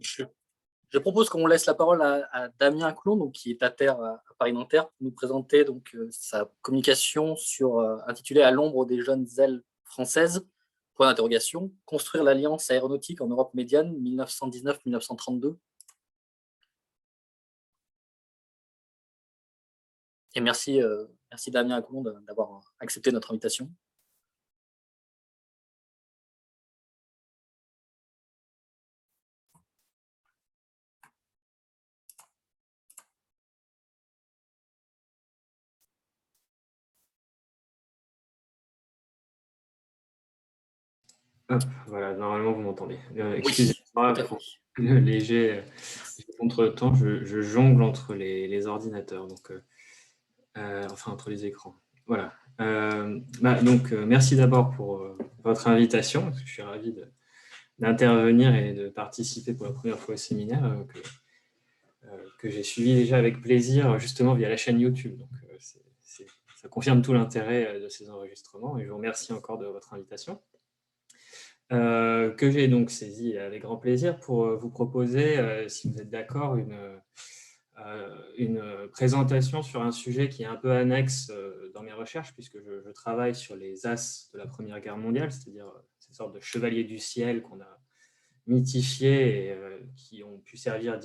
Je, je propose qu'on laisse la parole à Damien Coulon, donc, qui est à terre à Paris-Nanterre, pour nous présenter donc, sa communication intitulée «À l'ombre des jeunes ailes françaises», point d'interrogation, construire l'alliance aéronautique en Europe médiane 1919-1932. Et merci Damien Coulon d'avoir accepté notre invitation. Hop, voilà, normalement vous m'entendez. Oui, tout Excusez-moi à fait. pour le léger Merci. contretemps, je jongle entre les ordinateurs, donc, enfin entre les écrans. Voilà. Donc, merci d'abord pour votre invitation, parce que je suis ravi d'intervenir et de participer pour la première fois au séminaire que j'ai suivi déjà avec plaisir, justement via la chaîne YouTube. Donc, ça confirme tout l'intérêt de ces enregistrements et je vous remercie encore de votre invitation. Que j'ai donc saisi avec grand plaisir pour vous proposer, si vous êtes d'accord, une présentation sur un sujet qui est un peu annexe dans mes recherches, puisque je travaille sur les as de la Première Guerre mondiale, c'est-à-dire ces sortes de chevaliers du ciel qu'on a mythifiés et qui ont pu servir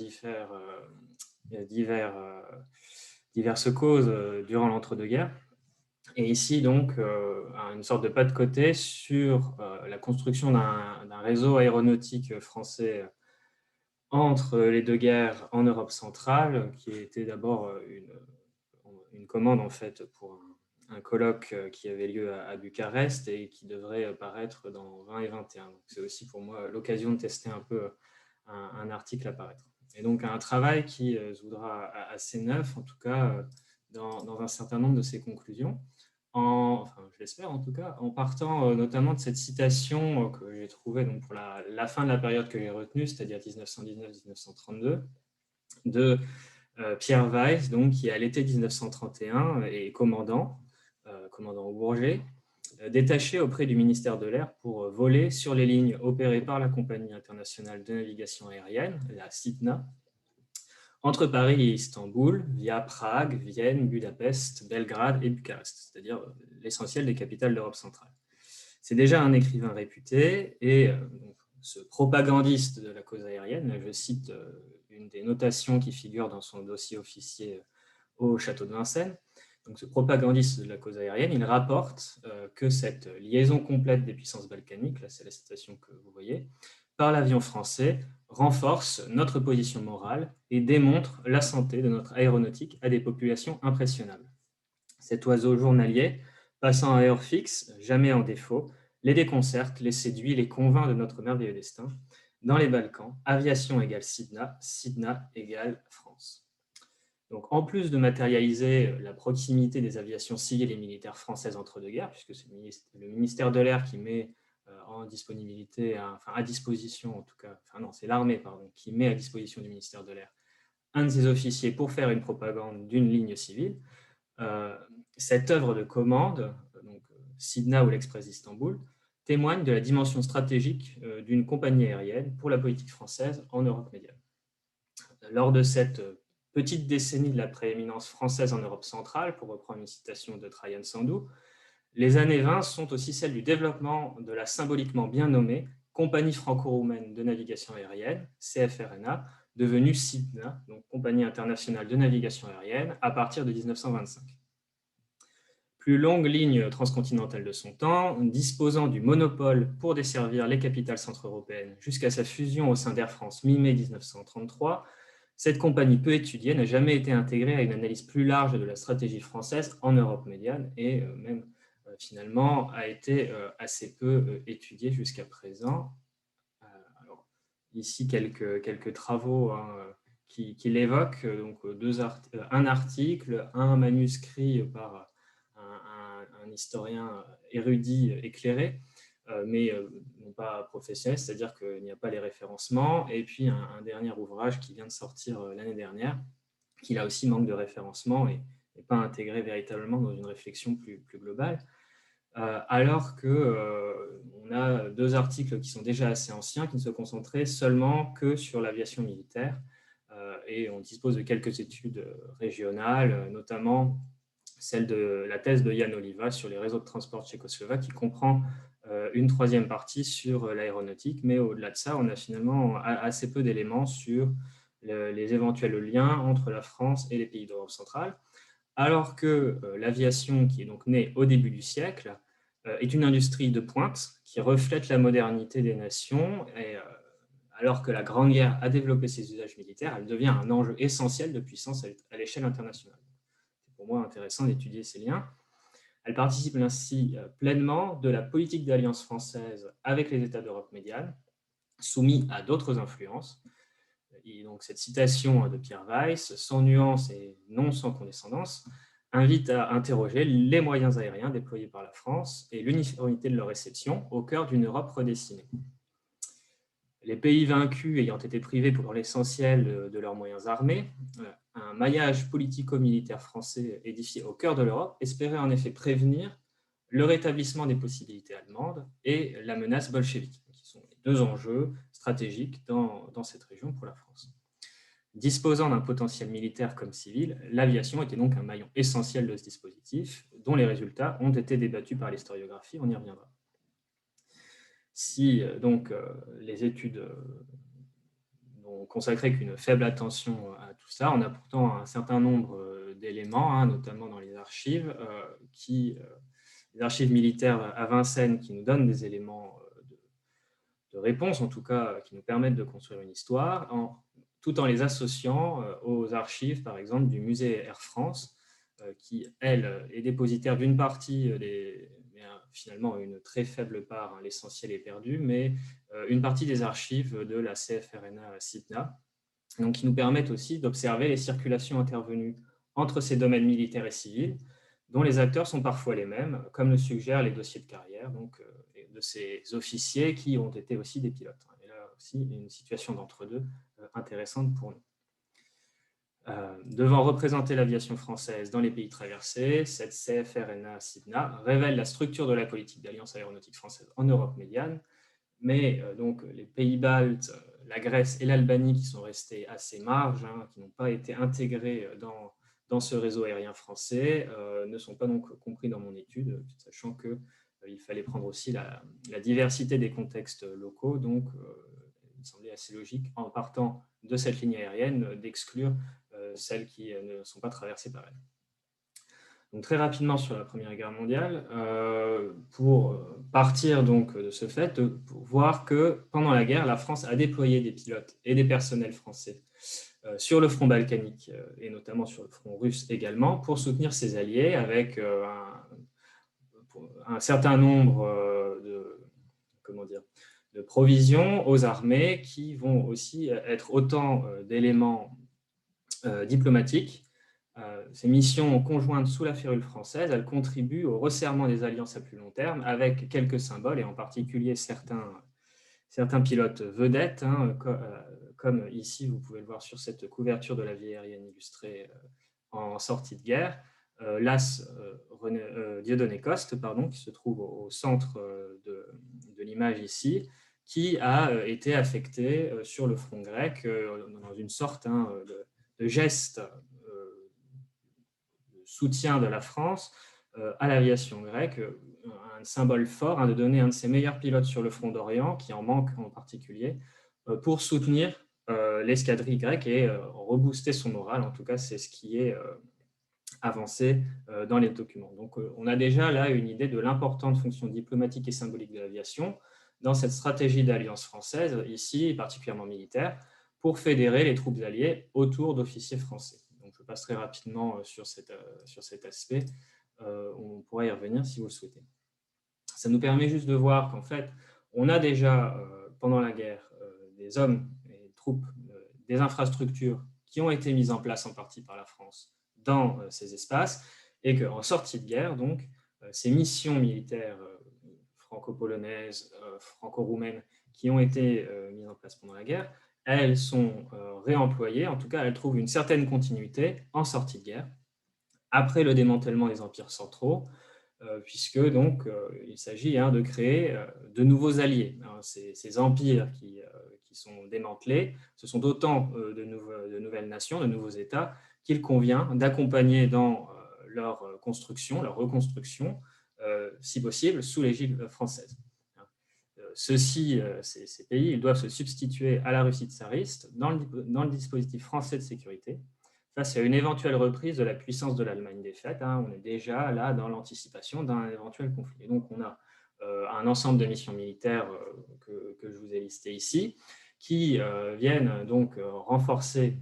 diverses causes durant l'entre-deux-guerres. Et ici, donc, une sorte de pas de côté sur la construction d'un réseau aéronautique français entre les deux guerres en Europe centrale, qui était d'abord une commande en fait pour un colloque qui avait lieu à Bucarest et qui devrait paraître dans 20 et 21. Donc, c'est aussi pour moi l'occasion de tester un peu un article à paraître. Et donc, un travail qui se voudra assez neuf, en tout cas, dans un certain nombre de ses conclusions. Enfin, je l'espère en tout cas, en partant notamment de cette citation que j'ai trouvée donc, pour la fin de la période que j'ai retenue, c'est-à-dire 1919-1932, de Pierre Weiss, donc, qui à l'été 1931 est commandant au Bourget, détaché auprès du ministère de l'Air pour voler sur les lignes opérées par la Compagnie internationale de navigation aérienne, la CITNA, entre Paris et Istanbul, via Prague, Vienne, Budapest, Belgrade et Bucarest, c'est-à-dire l'essentiel des capitales d'Europe centrale. C'est déjà un écrivain réputé et donc, ce propagandiste de la cause aérienne, je cite une des notations qui figure dans son dossier officier au château de Vincennes. Donc, ce propagandiste de la cause aérienne, il rapporte que cette liaison complète des puissances balkaniques, là c'est la citation que vous voyez, par l'avion français renforce notre position morale et démontre la santé de notre aéronautique à des populations impressionnables. Cet oiseau journalier, passant à heure fixe, jamais en défaut, les déconcerte, les séduit, les convainc de notre merveilleux destin. Dans les Balkans, aviation égale Sidna, Sidna égale France. Donc, en plus de matérialiser la proximité des aviations civiles et militaires françaises entre deux guerres, puisque c'est le ministère de l'Air qui met en disponibilité, enfin à disposition en tout cas, enfin non, c'est l'armée, pardon, qui met à disposition du ministère de l'Air un de ses officiers pour faire une propagande d'une ligne civile. Cette œuvre de commande, donc Sidna ou l'Express d'Istanbul, témoigne de la dimension stratégique d'une compagnie aérienne pour la politique française en Europe médiane. Lors de cette petite décennie de la prééminence française en Europe centrale, pour reprendre une citation de Trajan Sandou, les années 20 sont aussi celles du développement de la symboliquement bien nommée Compagnie franco-roumaine de navigation aérienne, CFRNA, devenue CIDNA, donc Compagnie internationale de navigation aérienne, à partir de 1925. Plus longue ligne transcontinentale de son temps, disposant du monopole pour desservir les capitales centre-européennes jusqu'à sa fusion au sein d'Air France mi-mai 1933, cette compagnie peu étudiée n'a jamais été intégrée à une analyse plus large de la stratégie française en Europe médiane et même finalement a été assez peu étudiée jusqu'à présent. Alors, ici, quelques travaux qui l'évoquent, donc un article, un manuscrit par un historien érudit éclairé, mais non pas professionnel, c'est-à-dire qu'il n'y a pas les référencements, et puis un dernier ouvrage qui vient de sortir l'année dernière, qui là aussi manque de référencement et n'est pas intégré véritablement dans une réflexion plus globale. alors qu'on a 2 articles qui sont déjà assez anciens, qui ne se concentraient seulement que sur l'aviation militaire. Et on dispose de quelques études régionales, notamment celle de la thèse de Jan Oliva sur les réseaux de transport tchécoslovaques, qui comprend une 3e partie sur l'aéronautique. Mais au-delà de ça, on a finalement assez peu d'éléments sur les éventuels liens entre la France et les pays d'Europe centrale, alors que l'aviation, qui est donc née au début du siècle, est une industrie de pointe qui reflète la modernité des nations. Et alors que la Grande Guerre a développé ses usages militaires, elle devient un enjeu essentiel de puissance à l'échelle internationale. C'est pour moi intéressant d'étudier ces liens. Elle participe ainsi pleinement de la politique d'alliance française avec les États d'Europe médiane, soumis à d'autres influences. Et donc, cette citation de Pierre Weiss, sans nuance et non sans condescendance, invite à interroger les moyens aériens déployés par la France et l'uniformité de leur réception au cœur d'une Europe redessinée. Les pays vaincus ayant été privés pour l'essentiel de leurs moyens armés, un maillage politico-militaire français édifié au cœur de l'Europe espérait en effet prévenir le rétablissement des possibilités allemandes et la menace bolchevique, qui sont les 2 enjeux stratégiques dans cette région pour la France. Disposant d'un potentiel militaire comme civil, l'aviation était donc un maillon essentiel de ce dispositif, dont les résultats ont été débattus par l'historiographie, on y reviendra. Si donc les études n'ont consacré qu'une faible attention à tout ça, on a pourtant un certain nombre d'éléments, notamment dans les archives, les archives militaires à Vincennes, qui nous donnent des éléments de réponse, en tout cas, qui nous permettent de construire une histoire, tout en les associant aux archives, par exemple, du musée Air France, qui, elle, est dépositaire d'une partie mais finalement une très faible part, l'essentiel est perdu, mais une partie des archives de la CFRNA CITNA, donc qui nous permettent aussi d'observer les circulations intervenues entre ces domaines militaires et civils, dont les acteurs sont parfois les mêmes, comme le suggèrent les dossiers de carrière donc, de ces officiers qui ont été aussi des pilotes. Et là aussi, une situation d'entre-deux intéressante pour nous. Devant représenter l'aviation française dans les pays traversés, cette CFRNA-CIDNA révèle la structure de la politique d'alliance aéronautique française en Europe médiane, mais donc les pays baltes, la Grèce et l'Albanie, qui sont restés assez marges, qui n'ont pas été intégrés dans ce réseau aérien français, ne sont pas donc compris dans mon étude, sachant qu'il fallait prendre aussi la diversité des contextes locaux, donc il me semblait assez logique, en partant de cette ligne aérienne, d'exclure celles qui ne sont pas traversées par elle. Donc, très rapidement sur la Première Guerre mondiale, pour partir donc de ce fait, pour voir que pendant la guerre, la France a déployé des pilotes et des personnels français sur le front balkanique et notamment sur le front russe également, pour soutenir ses alliés avec un certain nombre de provisions aux armées qui vont aussi être autant d'éléments diplomatiques. Ces missions conjointes sous la férule française, elles contribuent au resserrement des alliances à plus long terme avec quelques symboles, et en particulier certains pilotes vedettes, comme ici, vous pouvez le voir sur cette couverture de la vie aérienne illustrée en sortie de guerre, l'as Dieudonné Coste, qui se trouve au centre de l'image ici, qui a été affecté sur le front grec dans une sorte de geste de soutien de la France à l'aviation grecque, un symbole fort de donner un de ses meilleurs pilotes sur le front d'Orient, qui en manque en particulier, pour soutenir l'escadrille grecque et rebooster son moral. En tout cas, c'est ce qui est avancé dans les documents. Donc, on a déjà là une idée de l'importante fonction diplomatique et symbolique de l'aviation dans cette stratégie d'alliance française, ici particulièrement militaire, pour fédérer les troupes alliées autour d'officiers français. Donc, je passe très rapidement sur cet aspect. On pourra y revenir si vous le souhaitez. Ça nous permet juste de voir qu'en fait, on a déjà, pendant la guerre, des hommes et des troupes, des infrastructures qui ont été mises en place en partie par la France dans ces espaces, et qu'en sortie de guerre, donc, ces missions militaires franco-polonaises, franco-roumaines qui ont été mises en place pendant la guerre, elles sont réemployées, en tout cas elles trouvent une certaine continuité en sortie de guerre, après le démantèlement des empires centraux, puisque donc il s'agit de créer de nouveaux alliés. Ces empires qui sont démantelés, ce sont autant de nouvelles nations, de nouveaux États qu'il convient d'accompagner dans leur construction, leur reconstruction, si possible, sous l'égide française. Ces pays, ils doivent se substituer à la Russie tsariste dans le dispositif français de sécurité face à une éventuelle reprise de la puissance de l'Allemagne défaite. On est déjà là dans l'anticipation d'un éventuel conflit. Et donc, on a un ensemble de missions militaires que je vous ai listées ici, qui viennent donc renforcer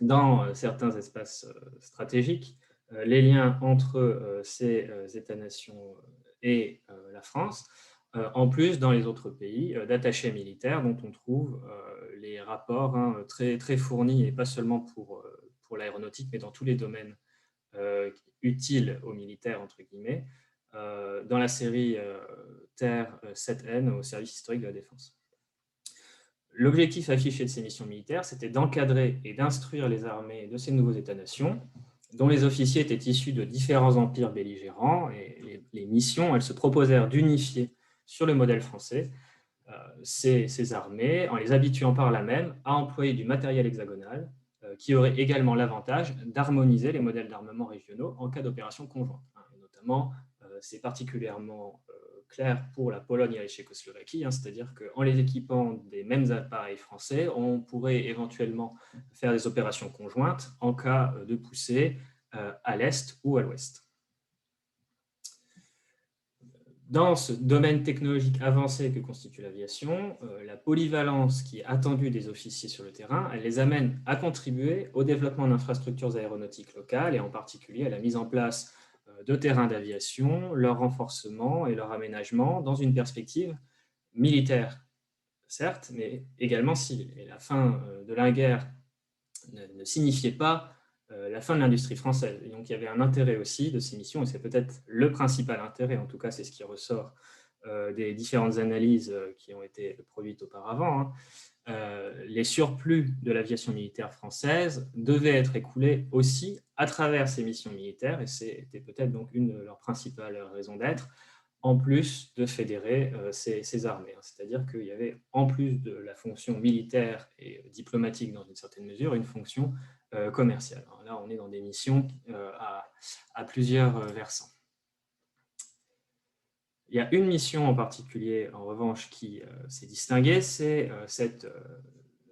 dans certains espaces stratégiques les liens entre ces États-nations et la France, en plus dans les autres pays d'attachés militaires dont on trouve les rapports très, très fournis, et pas seulement pour l'aéronautique, mais dans tous les domaines utiles aux militaires, entre guillemets, dans la série Terre 7N au service historique de la défense. L'objectif affiché de ces missions militaires, c'était d'encadrer et d'instruire les armées de ces nouveaux États-nations, dont les officiers étaient issus de différents empires belligérants, et les missions, elles se proposèrent d'unifier sur le modèle français ces armées, en les habituant par là même à employer du matériel hexagonal, qui aurait également l'avantage d'harmoniser les modèles d'armement régionaux en cas d'opération conjointe. Et notamment, c'est particulièrement clair pour la Pologne et la Tchécoslovaquie, c'est-à-dire qu'en les équipant des mêmes appareils français, on pourrait éventuellement faire des opérations conjointes en cas de poussée à l'est ou à l'ouest. Dans ce domaine technologique avancé que constitue l'aviation, la polyvalence qui est attendue des officiers sur le terrain, elle les amène à contribuer au développement d'infrastructures aéronautiques locales et en particulier à la mise en place de terrains d'aviation, leur renforcement et leur aménagement dans une perspective militaire, certes, mais également civile. Et la fin de la guerre ne signifiait pas la fin de l'industrie française. Et donc, il y avait un intérêt aussi de ces missions, et c'est peut-être le principal intérêt, en tout cas, c'est ce qui ressort des différentes analyses qui ont été produites auparavant. Les surplus de l'aviation militaire française devaient être écoulés aussi à travers ces missions militaires, et c'était peut-être donc une de leurs principales raisons d'être, en plus de fédérer ces armées. C'est-à-dire qu'il y avait, en plus de la fonction militaire et diplomatique dans une certaine mesure, une fonction commerciale. Alors là, on est dans des missions à plusieurs versants. Il y a une mission en particulier, en revanche, qui s'est distinguée, c'est cette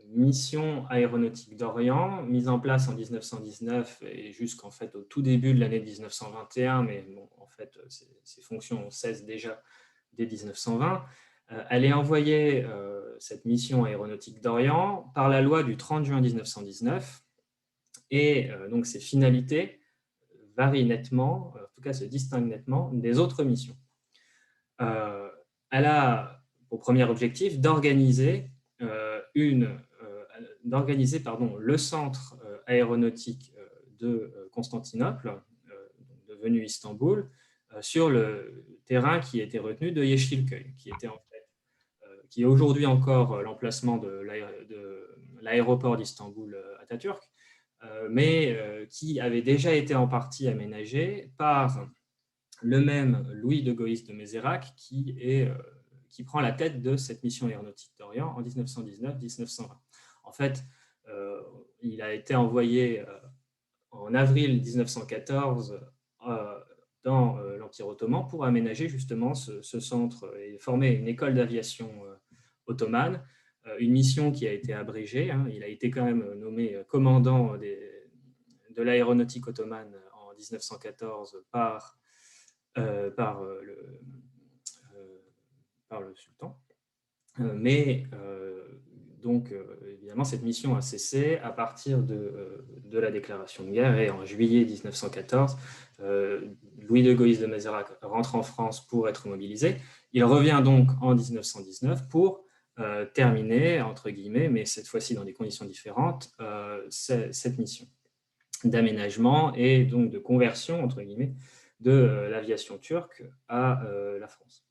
mission aéronautique d'Orient, mise en place en 1919 et jusqu'en fait au tout début de l'année 1921, mais bon, en fait, ces fonctions cessent déjà dès 1920. Elle est envoyée, cette mission aéronautique d'Orient, par la loi du 30 juin 1919, et donc ses finalités varient nettement, en tout cas se distinguent nettement des autres missions. Elle a pour premier objectif d'organiser le centre aéronautique de Constantinople, devenu Istanbul, sur le terrain qui était retenu de Yeşilköy, qui est aujourd'hui encore l'emplacement de l'aéroport d'Istanbul Atatürk, mais qui avait déjà été en partie aménagé par le même Louis de Goïs de Mézérac, qui prend la tête de cette mission aéronautique d'Orient en 1919-1920. En fait, il a été envoyé en avril 1914 dans l'Empire ottoman pour aménager justement ce centre et former une école d'aviation ottomane, une mission qui a été abrégée. Il a été quand même nommé commandant de l'aéronautique ottomane en 1914 par le sultan. Mais donc, évidemment, cette mission a cessé à partir de la déclaration de guerre, et en juillet 1914, Louis de Goïs de Mézérac rentre en France pour être mobilisé. Il revient donc en 1919 pour terminer, entre guillemets, mais cette fois-ci dans des conditions différentes, cette mission d'aménagement et donc de conversion, entre guillemets, de l'aviation turque à la France.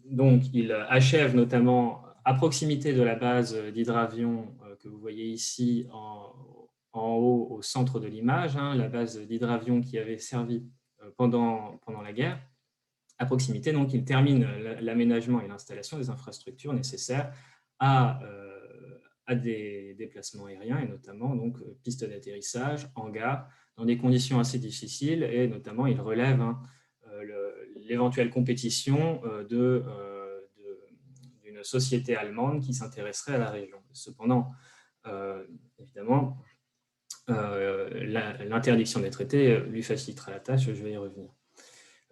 Donc, il achève notamment à proximité de la base d'hydravion que vous voyez ici en haut au centre de l'image, la base d'hydravion qui avait servi pendant la guerre. À proximité, donc, il termine l'aménagement et l'installation des infrastructures nécessaires à des déplacements aériens, et notamment donc, pistes d'atterrissage, hangars, dans des conditions assez difficiles, et notamment il relève l'éventuelle compétition d'une société allemande qui s'intéresserait à la région. Cependant, évidemment, l'interdiction des traités lui facilitera la tâche, je vais y revenir.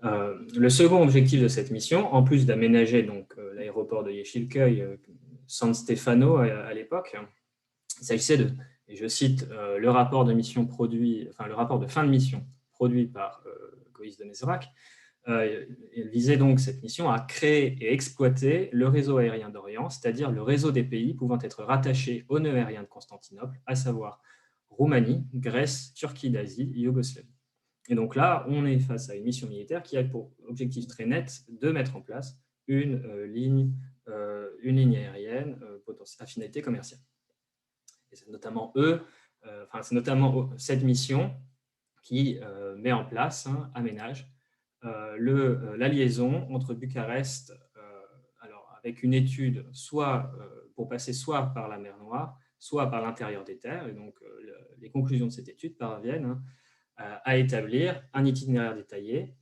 Le second objectif de cette mission, en plus d'aménager l'aéroport de Yechilköy, San Stefano à l'époque, il s'agissait de, et je cite le rapport de mission le rapport de fin de mission produit par Goïs de Mezerac, il visait donc cette mission à créer et exploiter le réseau aérien d'Orient, c'est-à-dire le réseau des pays pouvant être rattachés au nœud aérien de Constantinople, à savoir Roumanie, Grèce, Turquie d'Asie, Yougoslavie. Et donc là, on est face à une mission militaire qui a pour objectif très net de mettre en place une ligne aérienne à finalité commerciale. Et c'est notamment cette mission qui met en place, aménage la liaison entre Bucarest, avec une étude pour passer soit par la mer Noire, soit par l'intérieur des terres. Et donc, les conclusions de cette étude parviennent à établir un itinéraire détaillé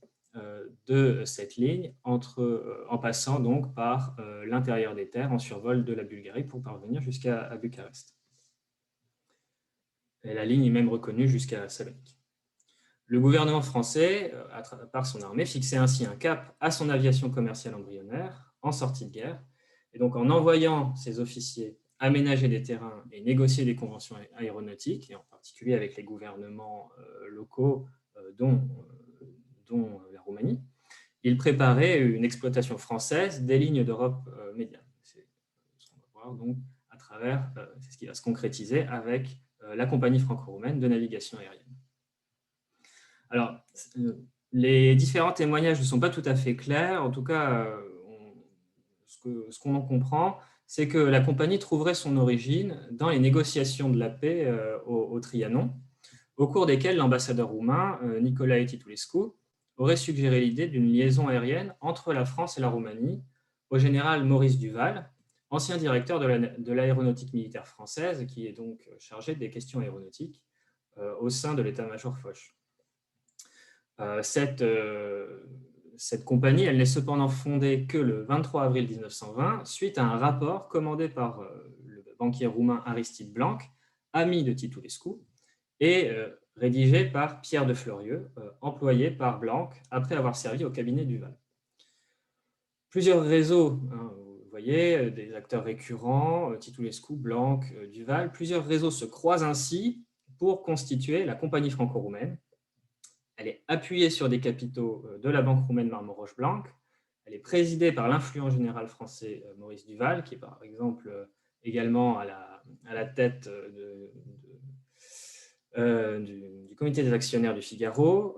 de cette ligne en passant donc par l'intérieur des terres en survol de la Bulgarie pour parvenir jusqu'à Bucarest. Et la ligne est même reconnue jusqu'à Salonique. Le gouvernement français, par son armée, fixait ainsi un cap à son aviation commerciale embryonnaire en sortie de guerre. Et donc, en envoyant ses officiers aménager des terrains et négocier des conventions aéronautiques, et en particulier avec les gouvernements locaux, dont la Roumanie, il préparait une exploitation française des lignes d'Europe médiane. C'est ce qu'on va voir donc à travers, c'est ce qui va se concrétiser avec la compagnie franco-roumaine de navigation aérienne. Alors, les différents témoignages ne sont pas tout à fait clairs. En tout cas, ce qu'on en comprend, c'est que la compagnie trouverait son origine dans les négociations de la paix au Trianon, au cours desquelles l'ambassadeur roumain, Nicolae Titulescu, aurait suggéré l'idée d'une liaison aérienne entre la France et la Roumanie au général Maurice Duval, ancien directeur de l'aéronautique militaire française, qui est donc chargé des questions aéronautiques au sein de l'état-major Foch. Cette compagnie, elle n'est cependant fondée que le 23 avril 1920, suite à un rapport commandé par le banquier roumain Aristide Blanc, ami de Titulescu, et rédigé par Pierre de Fleurieux, employé par Blanc après avoir servi au cabinet Duval. Plusieurs réseaux, vous voyez, des acteurs récurrents, Titulescu, Blanc, Duval, plusieurs réseaux se croisent ainsi pour constituer la compagnie franco-roumaine. Elle est appuyée sur des capitaux de la banque roumaine Marmoroche-Blanc. Elle est présidée par l'influent général français Maurice Duval, qui est par exemple également à la tête du comité des actionnaires du Figaro.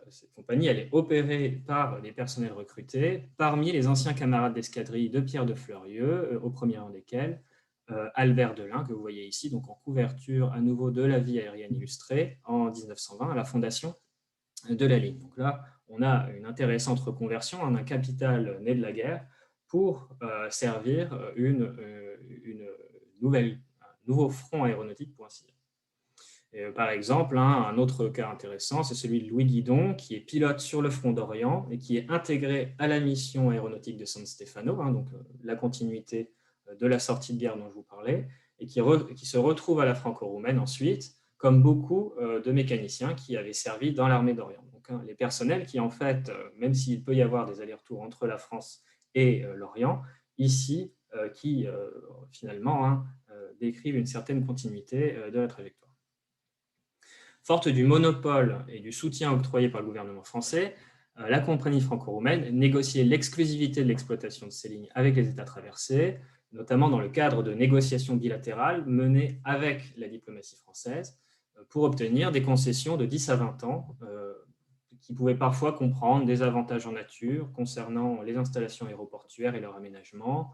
Cette compagnie, elle est opérée par des personnels recrutés parmi les anciens camarades d'escadrille de Pierre de Fleurieux, au premier rang desquels Albert Delin, que vous voyez ici, donc en couverture à nouveau de la vie aérienne illustrée en 1920 à la fondation de la ligne. Donc là, on a une intéressante reconversion d'un capital né de la guerre pour servir un nouveau front aéronautique, pour ainsi dire. Et, par exemple, un autre cas intéressant, c'est celui de Louis Guidon, qui est pilote sur le front d'Orient et qui est intégré à la mission aéronautique de San Stefano, donc la continuité de la sortie de guerre dont je vous parlais, et qui se retrouve à la franco-roumaine ensuite, comme beaucoup de mécaniciens qui avaient servi dans l'armée d'Orient. Donc, les personnels qui, en fait, même s'il peut y avoir des allers-retours entre la France et l'Orient, ici, qui finalement décrivent une certaine continuité de la trajectoire. Forte du monopole et du soutien octroyé par le gouvernement français, la compagnie franco-roumaine négociait l'exclusivité de l'exploitation de ces lignes avec les États traversés, notamment dans le cadre de négociations bilatérales menées avec la diplomatie française pour obtenir des concessions de 10 à 20 ans qui pouvaient parfois comprendre des avantages en nature concernant les installations aéroportuaires et leur aménagement,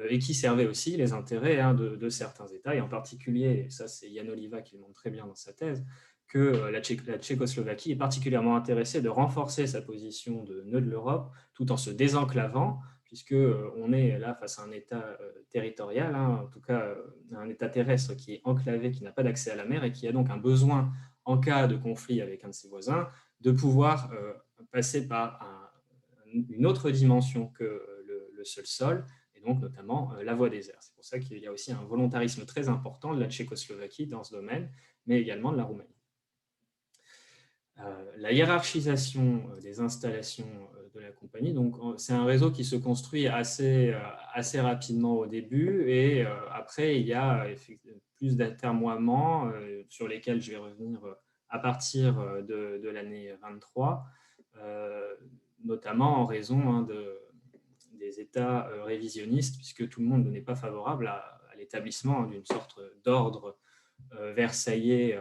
et qui servaient aussi les intérêts de certains États, et en particulier, et ça c'est Yann Oliva qui le montre très bien dans sa thèse, que la Tchécoslovaquie est particulièrement intéressée de renforcer sa position de nœud de l'Europe tout en se désenclavant, puisqu'on est là face à un État territorial, en tout cas un État terrestre qui est enclavé, qui n'a pas d'accès à la mer et qui a donc un besoin, en cas de conflit avec un de ses voisins, de pouvoir passer par une autre dimension que le seul sol, et donc notamment la voie des airs. C'est pour ça qu'il y a aussi un volontarisme très important de la Tchécoslovaquie dans ce domaine, mais également de la Roumanie. La hiérarchisation des installations de la compagnie, donc c'est un réseau qui se construit assez rapidement au début, et après il y a plus d'atermoiements sur lesquels je vais revenir à partir de l'année 23, notamment en raison des États révisionnistes, puisque tout le monde n'est pas favorable à l'établissement d'une sorte d'ordre versaillais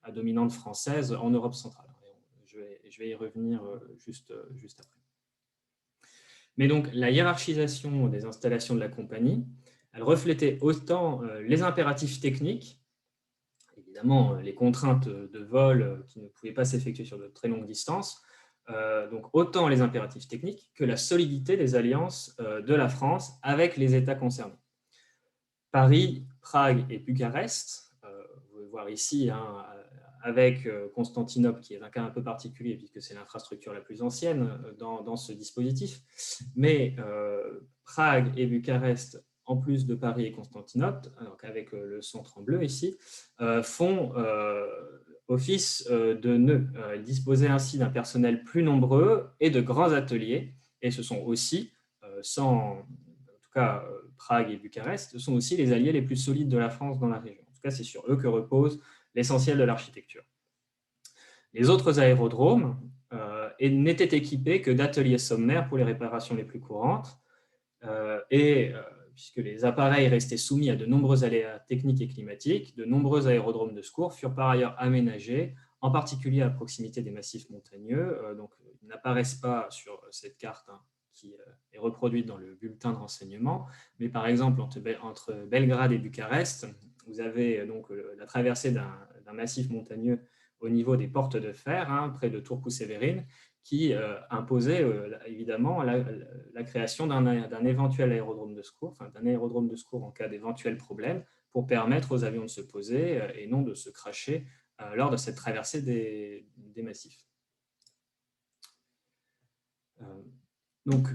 à dominante française en Europe centrale. Je vais y revenir juste après. Mais donc, la hiérarchisation des installations de la compagnie, elle reflétait autant les impératifs techniques, évidemment les contraintes de vol qui ne pouvaient pas s'effectuer sur de très longues distances, donc autant les impératifs techniques que la solidité des alliances de la France avec les États concernés. Paris, Prague et Bucarest, vous pouvez voir ici, avec Constantinople, qui est un cas un peu particulier, puisque c'est l'infrastructure la plus ancienne dans ce dispositif. Mais Prague et Bucarest, en plus de Paris et Constantinople, donc avec le centre en bleu ici, font office de nœuds. Ils disposaient ainsi d'un personnel plus nombreux et de grands ateliers, et ce sont aussi, en tout cas Prague et Bucarest, sont aussi les alliés les plus solides de la France dans la région. En tout cas, c'est sur eux que repose l'essentiel de l'architecture. Les autres aérodromes n'étaient équipés que d'ateliers sommaires pour les réparations les plus courantes, puisque les appareils restaient soumis à de nombreux aléas techniques et climatiques, de nombreux aérodromes de secours furent par ailleurs aménagés, en particulier à proximité des massifs montagneux. Donc, ils n'apparaissent pas sur cette carte qui est reproduite dans le bulletin de renseignement, mais par exemple, entre Belgrade et Bucarest, vous avez donc la traversée d'un massif montagneux au niveau des portes de fer, près de Turku-Severin, qui imposait évidemment la création d'un éventuel aérodrome de secours, d'un aérodrome de secours en cas d'éventuel problème, pour permettre aux avions de se poser et non de se cracher lors de cette traversée des massifs. Donc,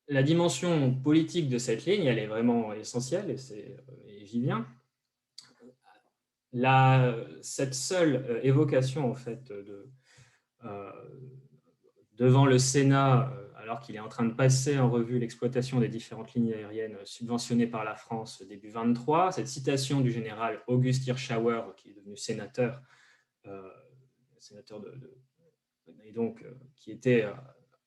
la dimension politique de cette ligne, elle est vraiment essentielle, et j'y viens. Cette seule évocation, en fait, devant le Sénat, alors qu'il est en train de passer en revue l'exploitation des différentes lignes aériennes subventionnées par la France début 23, cette citation du général August Hirschauer, qui est devenu sénateur, et donc qui était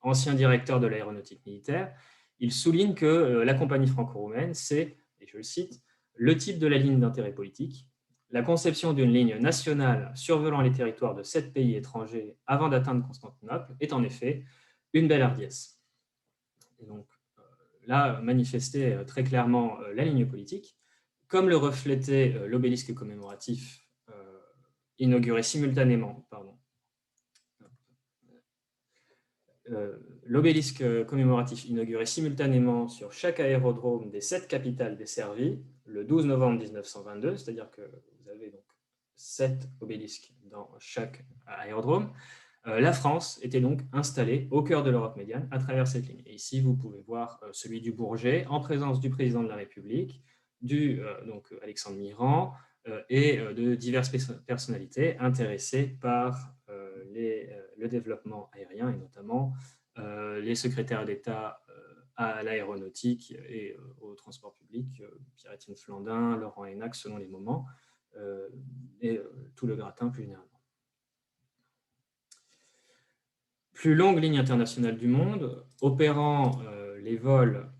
ancien directeur de l'aéronautique militaire, il souligne que la compagnie franco-roumaine, c'est, et je le cite, le type de la ligne d'intérêt politique. La conception d'une ligne nationale survolant les territoires de 7 pays étrangers avant d'atteindre Constantinople est en effet une belle hardiesse. Et donc là, manifestait très clairement la ligne politique, comme le reflétait l'obélisque commémoratif inauguré simultanément, l'obélisque commémoratif inauguré simultanément sur chaque aérodrome des 7 capitales desservies le 12 novembre 1922, c'est-à-dire que vous avez donc 7 obélisques dans chaque aérodrome. La France était donc installée au cœur de l'Europe médiane à travers cette ligne. Et ici, vous pouvez voir celui du Bourget en présence du président de la République, donc Alexandre Mirand, et de diverses personnalités intéressées par le développement aérien, et notamment les secrétaires d'État à l'aéronautique et au transport public, Pierre-Étienne Flandin, Laurent Hénac, selon les moments, et tout le gratin plus généralement. Plus longue ligne internationale du monde, opérant les vols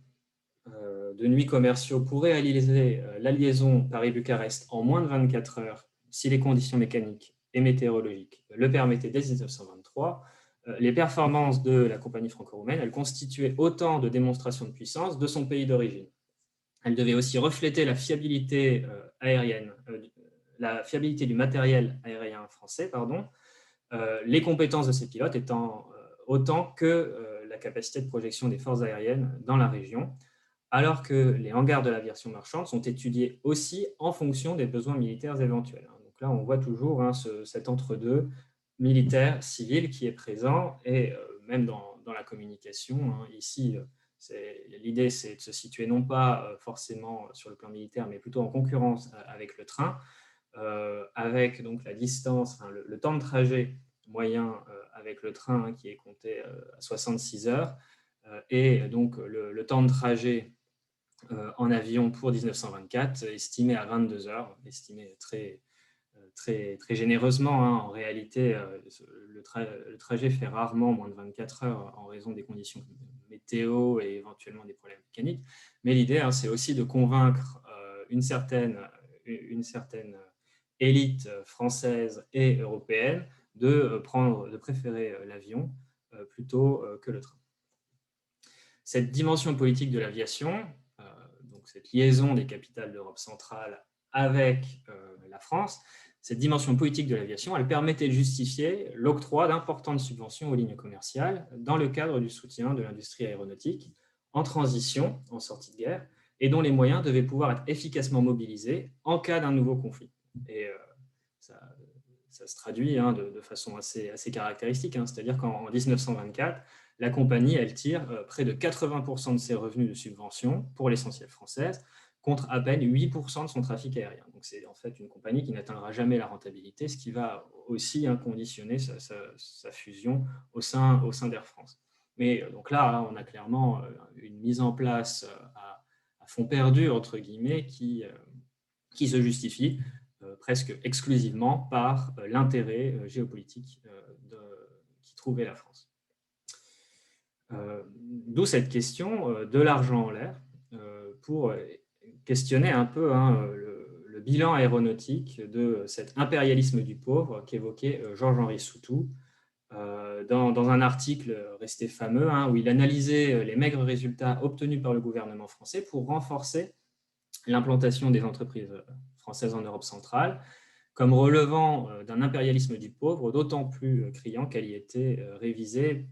de nuit commerciaux pour réaliser la liaison Paris-Bucarest en moins de 24 heures si les conditions mécaniques et météorologiques le permettaient dès 1923. Les performances de la compagnie franco-roumaine, elles constituaient autant de démonstrations de puissance de son pays d'origine. Elles devaient aussi refléter la fiabilité aérienne la fiabilité du matériel aérien français, pardon, les compétences de ces pilotes étant autant que la capacité de projection des forces aériennes dans la région, alors que les hangars de l'aviation marchande sont étudiés aussi en fonction des besoins militaires éventuels. Donc là, on voit toujours cet entre-deux militaire-civil qui est présent, et même dans la communication, ici, l'idée, c'est de se situer non pas forcément sur le plan militaire, mais plutôt en concurrence avec le train, avec donc la distance, le temps de trajet moyen avec le train qui est compté à 66 heures, et donc le temps de trajet en avion pour 1924, estimé à 22 heures, estimé très généreusement. En réalité, le trajet fait rarement moins de 24 heures en raison des conditions météo et éventuellement des problèmes mécaniques. Mais l'idée, c'est aussi de convaincre une certaine élite française et européenne de préférer l'avion plutôt que le train. Cette dimension politique de l'aviation, donc cette liaison des capitales d'Europe centrale avec la France, cette dimension politique de l'aviation, elle permettait de justifier l'octroi d'importantes subventions aux lignes commerciales dans le cadre du soutien de l'industrie aéronautique en transition, en sortie de guerre, et dont les moyens devaient pouvoir être efficacement mobilisés en cas d'un nouveau conflit. Et ça se traduit de façon assez caractéristique, c'est-à-dire qu'en 1924, la compagnie, elle tire près de 80% de ses revenus de subvention, pour l'essentiel française, contre à peine 8% de son trafic aérien. Donc c'est en fait une compagnie qui n'atteindra jamais la rentabilité, ce qui va aussi conditionner sa fusion au sein d'Air France. Mais donc là, on a clairement une mise en place à fond perdu, entre guillemets, qui se justifie presque exclusivement par l'intérêt géopolitique qui trouvait la France. D'où cette question de l'argent en l'air, pour questionner un peu le bilan aéronautique de cet impérialisme du pauvre qu'évoquait Georges-Henri Soutou dans un article resté fameux, où il analysait les maigres résultats obtenus par le gouvernement français pour renforcer l'implantation des entreprises françaises en Europe centrale, comme relevant d'un impérialisme du pauvre, d'autant plus criant qu'elle y était révisée,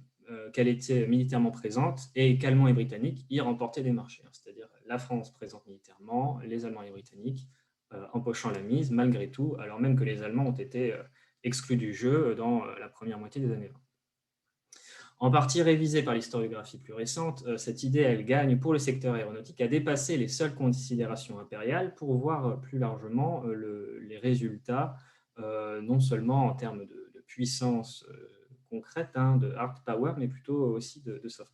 qu'elle était militairement présente et qu'Allemands et Britanniques y remportaient des marchés. C'est-à-dire la France présente militairement, les Allemands et les Britanniques empochant la mise malgré tout, alors même que les Allemands ont été exclus du jeu dans la première moitié des années 20. En partie révisée par l'historiographie plus récente, cette idée, elle gagne pour le secteur aéronautique à dépasser les seules considérations impériales pour voir plus largement les résultats, non seulement en termes de puissance concrète, de hard power, mais plutôt aussi de soft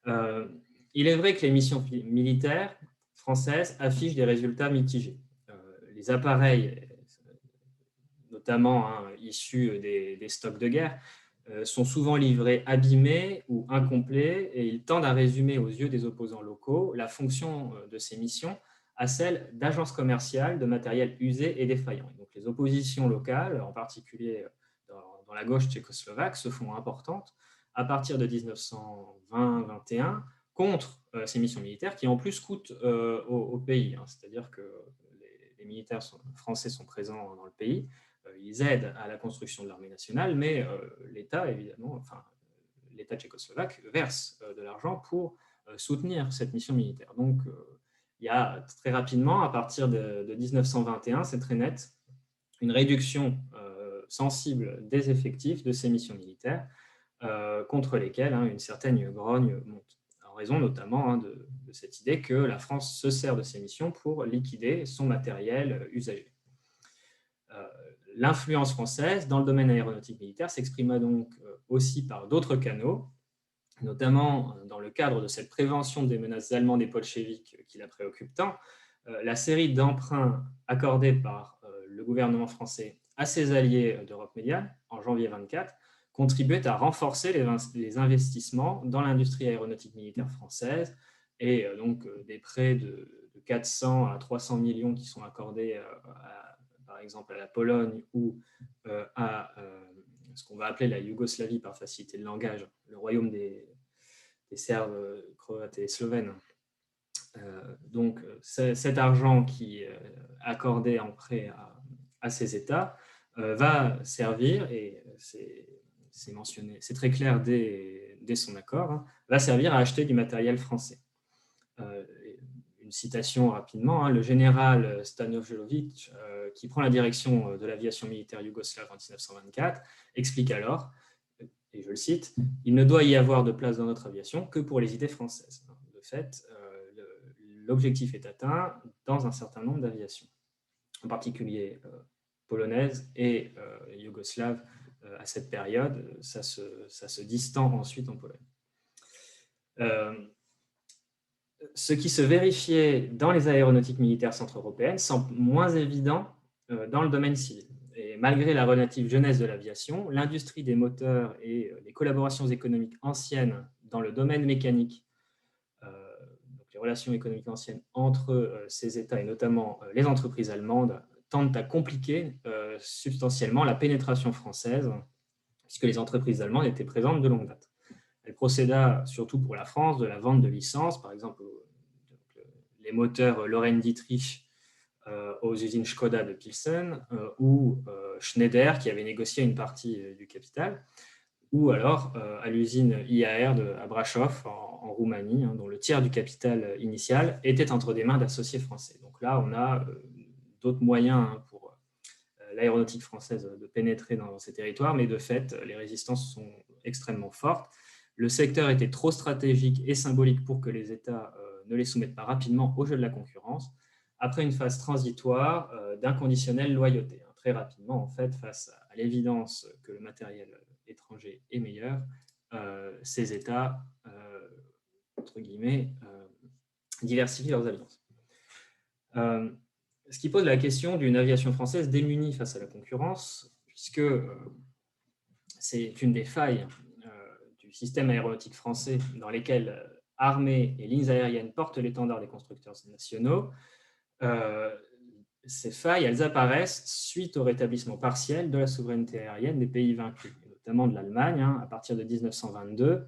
power. Il est vrai que les missions militaires françaises affichent des résultats mitigés. Les appareils, notamment issus des stocks de guerre, sont souvent livrés abîmés ou incomplets, et ils tendent à résumer aux yeux des opposants locaux la fonction de ces missions à celle d'agences commerciales de matériel usé et défaillant. Et donc les oppositions locales, en particulier dans la gauche tchécoslovaque, se font importantes à partir de 1920-21 contre ces missions militaires qui en plus coûtent au pays. C'est-à-dire que les militaires français sont présents dans le pays, ils aident à la construction de l'armée nationale, mais l'État, évidemment, l'État tchécoslovaque verse de l'argent pour soutenir cette mission militaire. Donc, il y a très rapidement, à partir de 1921, c'est très net, une réduction sensible des effectifs de ces missions militaires contre lesquelles une certaine grogne monte, en raison notamment de cette idée que la France se sert de ces missions pour liquider son matériel usagé. L'influence française dans le domaine aéronautique militaire s'exprima donc aussi par d'autres canaux, notamment dans le cadre de cette prévention des menaces allemandes et bolcheviques qui la préoccupent tant. La série d'emprunts accordés par le gouvernement français à ses alliés d'Europe médiane en janvier 24 contribuait à renforcer les investissements dans l'industrie aéronautique militaire française, et donc des prêts de 400 à 300 millions qui sont accordés par exemple à la Pologne ou à ce qu'on va appeler la Yougoslavie par facilité de langage, le royaume des Serbes, Croates et Slovènes. Donc cet argent qui accordé en prêt à ces États va servir, et c'est mentionné, c'est très clair dès son accord, hein, va servir à acheter du matériel français. Une citation rapidement, hein, le général Stanojević, qui prend la direction de l'aviation militaire yougoslave en 1924, explique alors, et je le cite, « Il ne doit y avoir de place dans notre aviation que pour les idées françaises. » De fait, l'objectif est atteint dans un certain nombre d'aviations, en particulier polonaise et yougoslave à cette période. Ça se distend ensuite en Pologne. Ce qui se vérifiait dans les aéronautiques militaires centre-européennes semble moins évident dans le domaine civil. Et malgré la relative jeunesse de l'aviation, l'industrie des moteurs et les collaborations économiques anciennes dans le domaine mécanique, donc les relations économiques anciennes entre ces États et notamment les entreprises allemandes, tendent à compliquer substantiellement la pénétration française, puisque les entreprises allemandes étaient présentes de longue date. Elle procéda, surtout pour la France, de la vente de licences, par exemple les moteurs Lorraine Dietrich aux usines Škoda de Pilsen, ou Schneider qui avait négocié une partie du capital, ou alors à l'usine IAR à Brașov en Roumanie, hein, dont le tiers du capital initial était entre des mains d'associés français. Donc là, on a d'autres moyens, hein, pour l'aéronautique française de pénétrer dans ces territoires, mais de fait, les résistances sont extrêmement fortes. Le secteur était trop stratégique et symbolique pour que les États ne les soumettent pas rapidement au jeu de la concurrence, après une phase transitoire d'inconditionnelle loyauté. Très rapidement, en fait, face à l'évidence que le matériel étranger est meilleur, ces États, entre guillemets, diversifient leurs alliances. Ce qui pose la question d'une aviation française démunie face à la concurrence, puisque c'est une des failles du système aéronautique français dans lesquels armées et lignes aériennes portent l'étendard des constructeurs nationaux. Ces failles, elles apparaissent suite au rétablissement partiel de la souveraineté aérienne des pays vaincus, notamment de l'Allemagne, hein, à partir de 1922.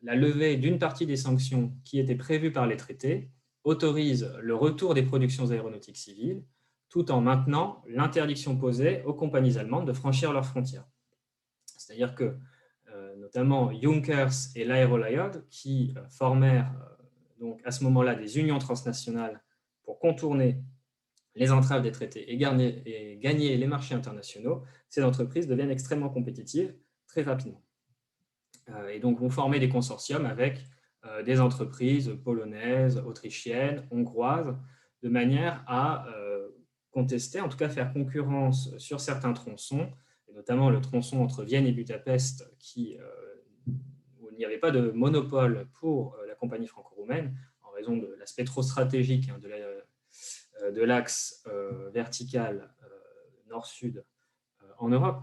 La levée d'une partie des sanctions qui étaient prévues par les traités autorise le retour des productions aéronautiques civiles, tout en maintenant l'interdiction posée aux compagnies allemandes de franchir leurs frontières. C'est-à-dire que, notamment Junkers et l'Aéroliaud, qui formèrent donc à ce moment-là des unions transnationales pour contourner les entraves des traités et gagner les marchés internationaux, ces entreprises deviennent extrêmement compétitives très rapidement. Et donc vont former des consortiums avec des entreprises polonaises, autrichiennes, hongroises, de manière à contester, en tout cas faire concurrence sur certains tronçons, et notamment le tronçon entre Vienne et Budapest, où il n'y avait pas de monopole pour la compagnie franco-roumaine, en raison de l'aspect trop stratégique, hein, de l'axe vertical nord-sud en Europe.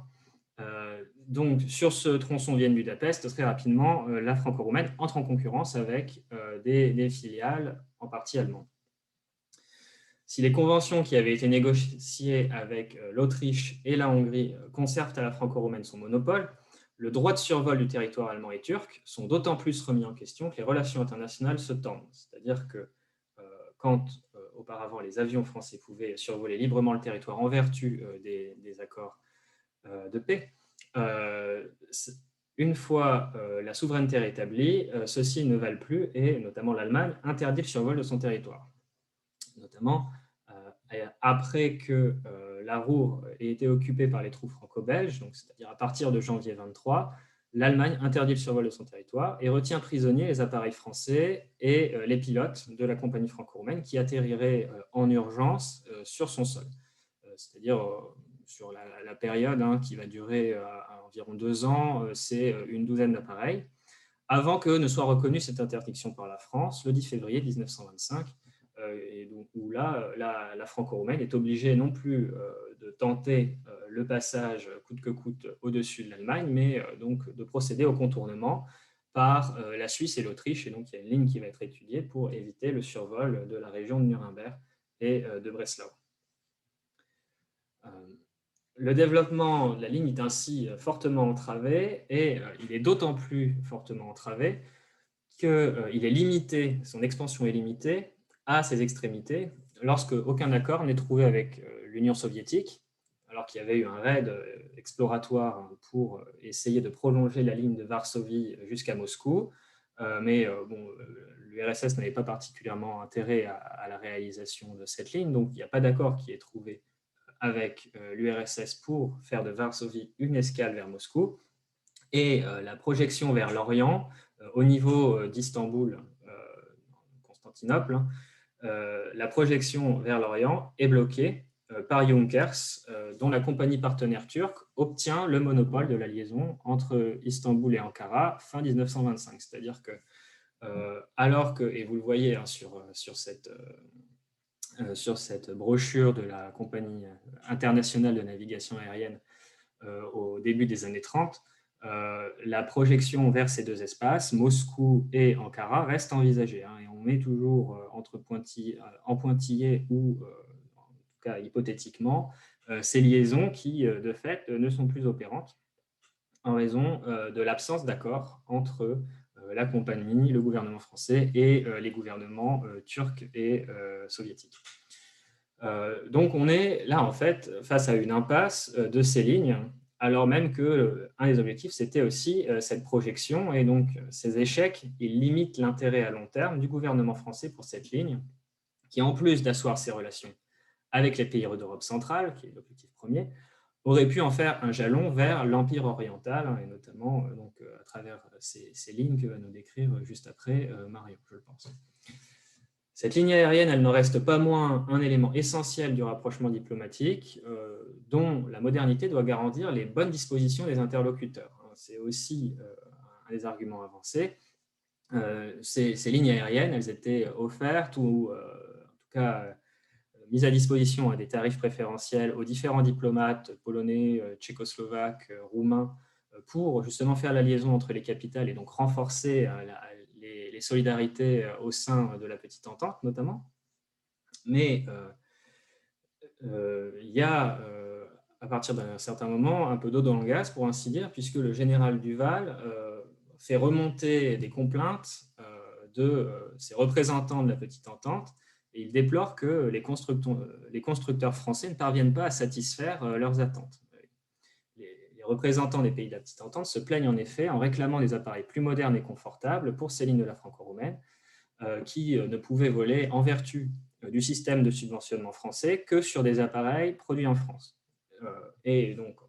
Donc, sur ce tronçon Vienne-Budapest, très rapidement, la franco-roumaine entre en concurrence avec des filiales en partie allemandes. Si les conventions qui avaient été négociées avec l'Autriche et la Hongrie conservent à la franco-roumaine son monopole, le droit de survol du territoire allemand et turc sont d'autant plus remis en question que les relations internationales se tendent. C'est-à-dire que quand auparavant les avions français pouvaient survoler librement le territoire en vertu des accords de paix, une fois la souveraineté rétablie, ceux-ci ne valent plus, et notamment l'Allemagne interdit le survol de son territoire. Notamment après que la Ruhr ait été occupée par les troupes franco-belges, c'est-à-dire à partir de janvier 23, l'Allemagne interdit le survol de son territoire et retient prisonniers les appareils français et les pilotes de la compagnie franco-roumaine qui atterriraient en urgence sur son sol. C'est-à-dire sur la période, hein, qui va durer à environ 2 ans, c'est une douzaine d'appareils, avant que ne soit reconnue cette interdiction par la France le 10 février 1925, et donc, où là, la franco-roumaine est obligée non plus de tenter le passage coûte que coûte au-dessus de l'Allemagne, mais donc de procéder au contournement par la Suisse et l'Autriche. Et donc, il y a une ligne qui va être étudiée pour éviter le survol de la région de Nuremberg et de Breslau. Le développement de la ligne est ainsi fortement entravé, et il est d'autant plus fortement entravé qu'il est limité, son expansion est limitée à ses extrémités lorsque aucun accord n'est trouvé avec l'Union soviétique, alors qu'il y avait eu un raid exploratoire pour essayer de prolonger la ligne de Varsovie jusqu'à Moscou. Mais l'URSS n'avait pas particulièrement intérêt à la réalisation de cette ligne, donc il n'y a pas d'accord qui est trouvé avec l'URSS pour faire de Varsovie une escale vers Moscou. Et la projection vers l'Orient, au niveau d'Istanbul, Constantinople, la projection vers l'Orient est bloquée par Junkers, dont la compagnie partenaire turque obtient le monopole de la liaison entre Istanbul et Ankara fin 1925. C'est-à-dire que, alors que, et vous le voyez hein, sur cette brochure de la compagnie internationale de navigation aérienne au début des années 30, la projection vers ces deux espaces, Moscou et Ankara, reste envisagée. Hein, et on met toujours en pointillé ou en tout cas hypothétiquement ces liaisons qui, de fait, ne sont plus opérantes en raison de l'absence d'accord entre la compagnie, le gouvernement français et les gouvernements turcs et soviétiques. Donc, on est là, en fait, face à une impasse de ces lignes, alors même qu'un des objectifs, c'était aussi cette projection. Et donc, ces échecs, ils limitent l'intérêt à long terme du gouvernement français pour cette ligne, qui, en plus d'asseoir ses relations avec les pays d'Europe centrale, qui est l'objectif premier, aurait pu en faire un jalon vers l'Empire oriental, hein, et notamment à travers ces lignes que va nous décrire juste après Marion, je pense. Cette ligne aérienne, elle ne reste pas moins un élément essentiel du rapprochement diplomatique, dont la modernité doit garantir les bonnes dispositions des interlocuteurs. C'est aussi un des arguments avancés. Ces lignes aériennes, elles étaient offertes ou en tout cas mises à disposition à des tarifs préférentiels aux différents diplomates polonais, tchécoslovaques, roumains, pour justement faire la liaison entre les capitales et donc renforcer les solidarités au sein de la petite entente notamment. Mais il y a, à partir d'un certain moment, un peu d'eau dans le gaz, pour ainsi dire, puisque le général Duval fait remonter des complaintes de ses représentants de la petite entente, et il déplore que les constructeurs français ne parviennent pas à satisfaire leurs attentes. Les représentants des pays de la petite entente se plaignent en effet en réclamant des appareils plus modernes et confortables pour ces lignes de la franco-roumaine qui ne pouvaient voler en vertu du système de subventionnement français que sur des appareils produits en France. Et donc,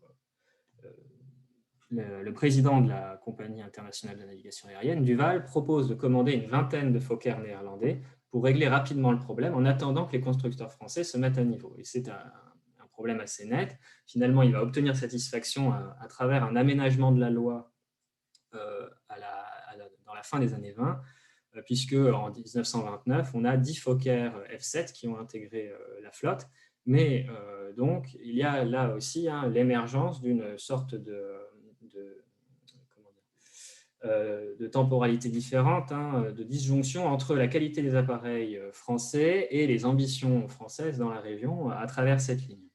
le président de la Compagnie internationale de navigation aérienne, Duval, propose de commander une vingtaine de Fokker néerlandais pour régler rapidement le problème en attendant que les constructeurs français se mettent à niveau. Et c'est un problème assez net. Finalement, il va obtenir satisfaction à travers un aménagement de la loi dans la fin des années 20, puisque en 1929, on a 10 Fokker F7 qui ont intégré la flotte. Mais donc, il y a là aussi l'émergence d'une sorte de temporalité différente, de disjonction entre la qualité des appareils français et les ambitions françaises dans la région à travers cette ligne.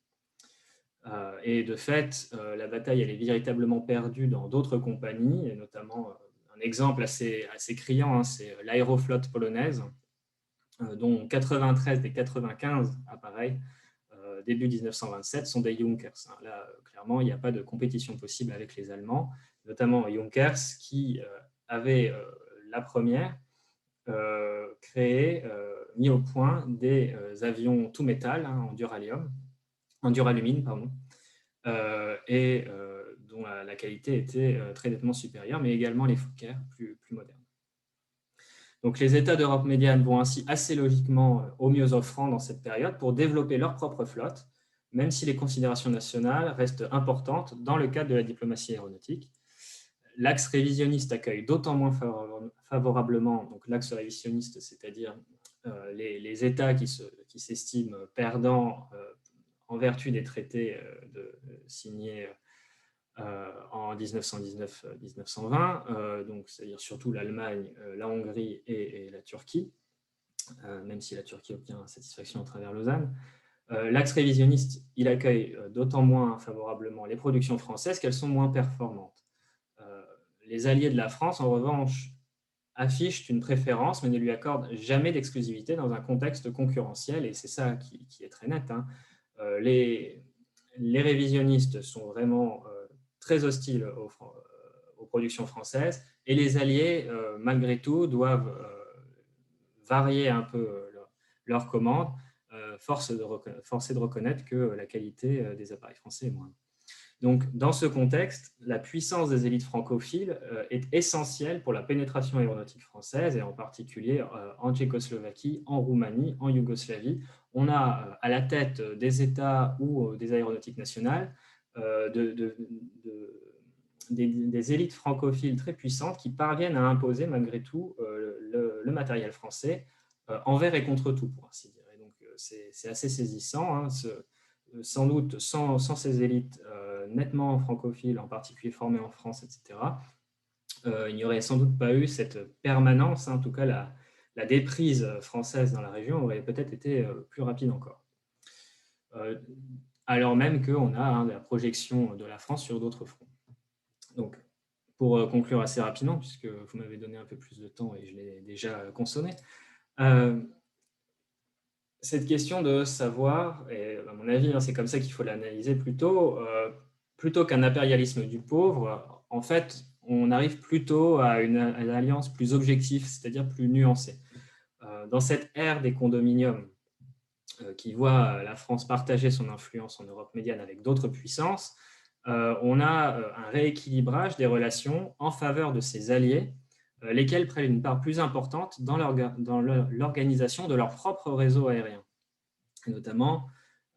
Et de fait, la bataille elle est véritablement perdue dans d'autres compagnies, et notamment un exemple assez criant, c'est l'aéroflotte polonaise, dont 93 des 95 appareils début 1927 sont des Junkers. Là, clairement, il n'y a pas de compétition possible avec les Allemands, notamment Junkers qui avait la première créé, mis au point des avions tout métal en duralumine, pardon, et dont la qualité était très nettement supérieure, mais également les Fokker plus modernes. Donc, les États d'Europe médiane vont ainsi assez logiquement au mieux offrant dans cette période pour développer leur propre flotte, même si les considérations nationales restent importantes dans le cadre de la diplomatie aéronautique. L'axe révisionniste accueille d'autant moins favorablement, donc l'axe révisionniste, c'est-à-dire les États qui s'estiment perdants en vertu des traités signés en 1919-1920, donc c'est-à-dire surtout l'Allemagne, la Hongrie et la Turquie, même si la Turquie obtient satisfaction à travers Lausanne. L'axe révisionniste, il accueille d'autant moins favorablement les productions françaises qu'elles sont moins performantes. Les alliés de la France, en revanche, affichent une préférence, mais ne lui accordent jamais d'exclusivité dans un contexte concurrentiel, et c'est ça qui est très net. Hein. Les révisionnistes sont vraiment très hostiles aux productions françaises, et les alliés, malgré tout, doivent varier un peu leurs commandes, force est de reconnaître que la qualité des appareils français est moindre. Donc, dans ce contexte, la puissance des élites francophiles est essentielle pour la pénétration aéronautique française, et en particulier en Tchécoslovaquie, en Roumanie, en Yougoslavie. On a à la tête des États ou des aéronautiques nationales des élites francophiles très puissantes qui parviennent à imposer malgré tout le matériel français envers et contre tout, pour ainsi dire. Et donc, c'est assez saisissant, hein, sans doute sans ces élites nettement francophiles, en particulier formées en France, etc., il n'y aurait sans doute pas eu cette permanence, hein, en tout cas la déprise française dans la région aurait peut-être été plus rapide encore. Alors même qu'on a la projection de la France sur d'autres fronts. Donc, pour conclure assez rapidement, puisque vous m'avez donné un peu plus de temps et je l'ai déjà consommé, cette question de savoir, et à mon avis, c'est comme ça qu'il faut l'analyser plutôt qu'un impérialisme du pauvre, en fait, on arrive plutôt à une alliance plus objective, c'est-à-dire plus nuancée. Dans cette ère des condominiums qui voit la France partager son influence en Europe médiane avec d'autres puissances, on a un rééquilibrage des relations en faveur de ces alliés, lesquels prennent une part plus importante dans l'organisation de leur propre réseau aérien. Et notamment,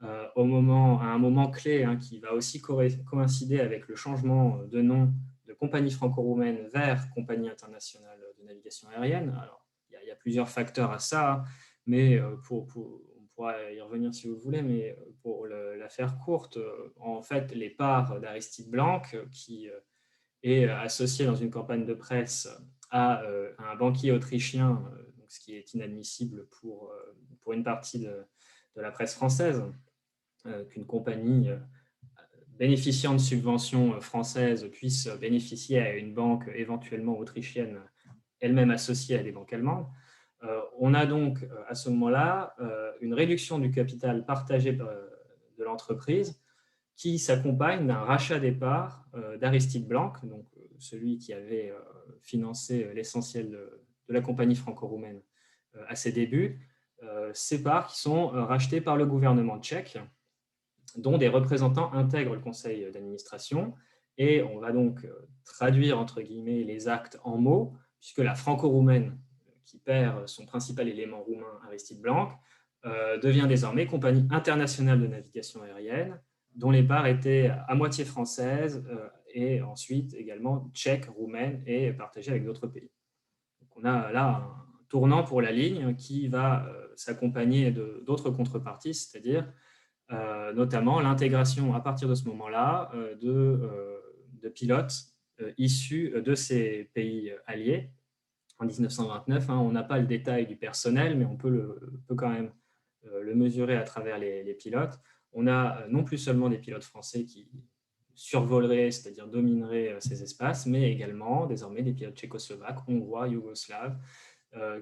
à un moment clé qui va aussi coïncider avec le changement de nom de Compagnie franco-roumaine vers Compagnie internationale de navigation aérienne. Alors, il y a plusieurs facteurs à ça, mais on pourra y revenir si vous voulez, mais pour la faire courte, en fait, les parts d'Aristide Blanc, qui est associé dans une campagne de presse à un banquier autrichien, donc ce qui est inadmissible pour une partie de la presse française, qu'une compagnie bénéficiant de subventions françaises puisse bénéficier à une banque éventuellement autrichienne, elle-même associée à des banques allemandes. On a donc à ce moment-là une réduction du capital partagé de l'entreprise qui s'accompagne d'un rachat des parts d'Aristide Blanc, donc celui qui avait financé l'essentiel de la compagnie franco-roumaine à ses débuts. Ces parts qui sont rachetées par le gouvernement tchèque, dont des représentants intègrent le conseil d'administration. Et on va donc traduire, entre guillemets, les actes en mots, puisque la franco-roumaine, qui perd son principal élément roumain, Aristide Blanc, devient désormais Compagnie internationale de navigation aérienne, dont les parts étaient à moitié françaises et ensuite également tchèques, roumaines et partagées avec d'autres pays. Donc on a là un tournant pour la ligne qui va s'accompagner d'autres contreparties, c'est-à-dire notamment l'intégration à partir de ce moment-là de pilotes issus de ces pays alliés. En 1929, on n'a pas le détail du personnel, mais on peut quand même le mesurer à travers les pilotes. On a non plus seulement des pilotes français qui survoleraient, c'est-à-dire domineraient ces espaces, mais également désormais des pilotes tchécoslovaques, hongrois, yougoslaves,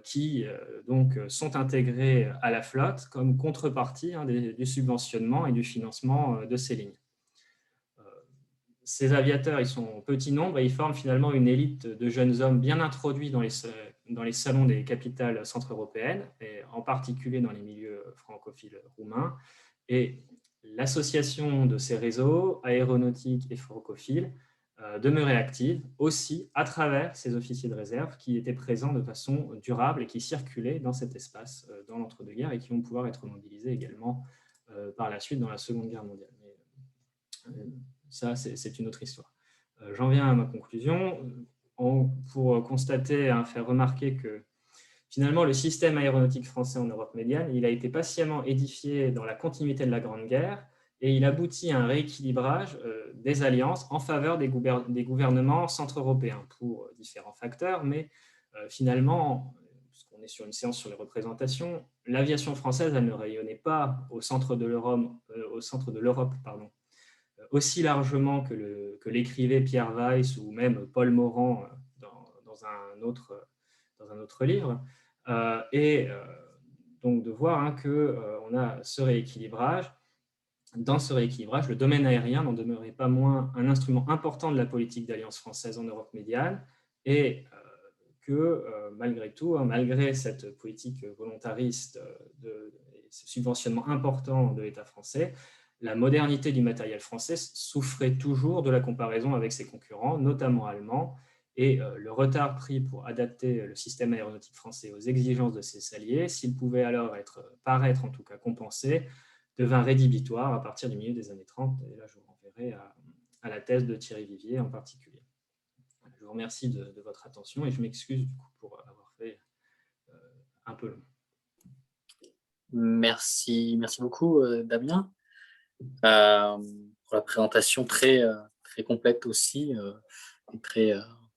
qui donc sont intégrés à la flotte comme contrepartie du subventionnement et du financement de ces lignes. Ces aviateurs, ils sont en petit nombre et ils forment finalement une élite de jeunes hommes bien introduits dans les salons des capitales centre-européennes, et en particulier dans les milieux francophiles roumains. Et l'association de ces réseaux aéronautiques et francophiles demeurait active aussi à travers ces officiers de réserve qui étaient présents de façon durable et qui circulaient dans cet espace dans l'entre-deux-guerres et qui vont pouvoir être mobilisés également par la suite dans la Seconde Guerre mondiale. Mais, ça, c'est une autre histoire. J'en viens à ma conclusion. Pour constater, faire remarquer que finalement, le système aéronautique français en Europe médiane, il a été patiemment édifié dans la continuité de la Grande Guerre et il aboutit à un rééquilibrage des alliances en faveur des gouvernements centre-européens pour différents facteurs, mais finalement, puisqu'on est sur une séance sur les représentations, l'aviation française, elle ne rayonnait pas au centre de l'Europe, aussi largement que l'écrivait Pierre Weiss ou même Paul Morand dans dans un autre livre. Donc, de voir hein, qu'on a ce rééquilibrage. Dans ce rééquilibrage, le domaine aérien n'en demeurait pas moins un instrument important de la politique d'alliance française en Europe médiane et que malgré tout, hein, malgré cette politique volontariste et ce subventionnement important de l'État français, la modernité du matériel français souffrait toujours de la comparaison avec ses concurrents, notamment allemands, et le retard pris pour adapter le système aéronautique français aux exigences de ses alliés, s'il pouvait alors paraître en tout cas compensé, devint rédhibitoire à partir du milieu des années 30. Et là, je vous renverrai à la thèse de Thierry Vivier en particulier. Je vous remercie de votre attention et je m'excuse du coup pour avoir fait un peu long. Merci beaucoup, Damien, pour la présentation très complète aussi et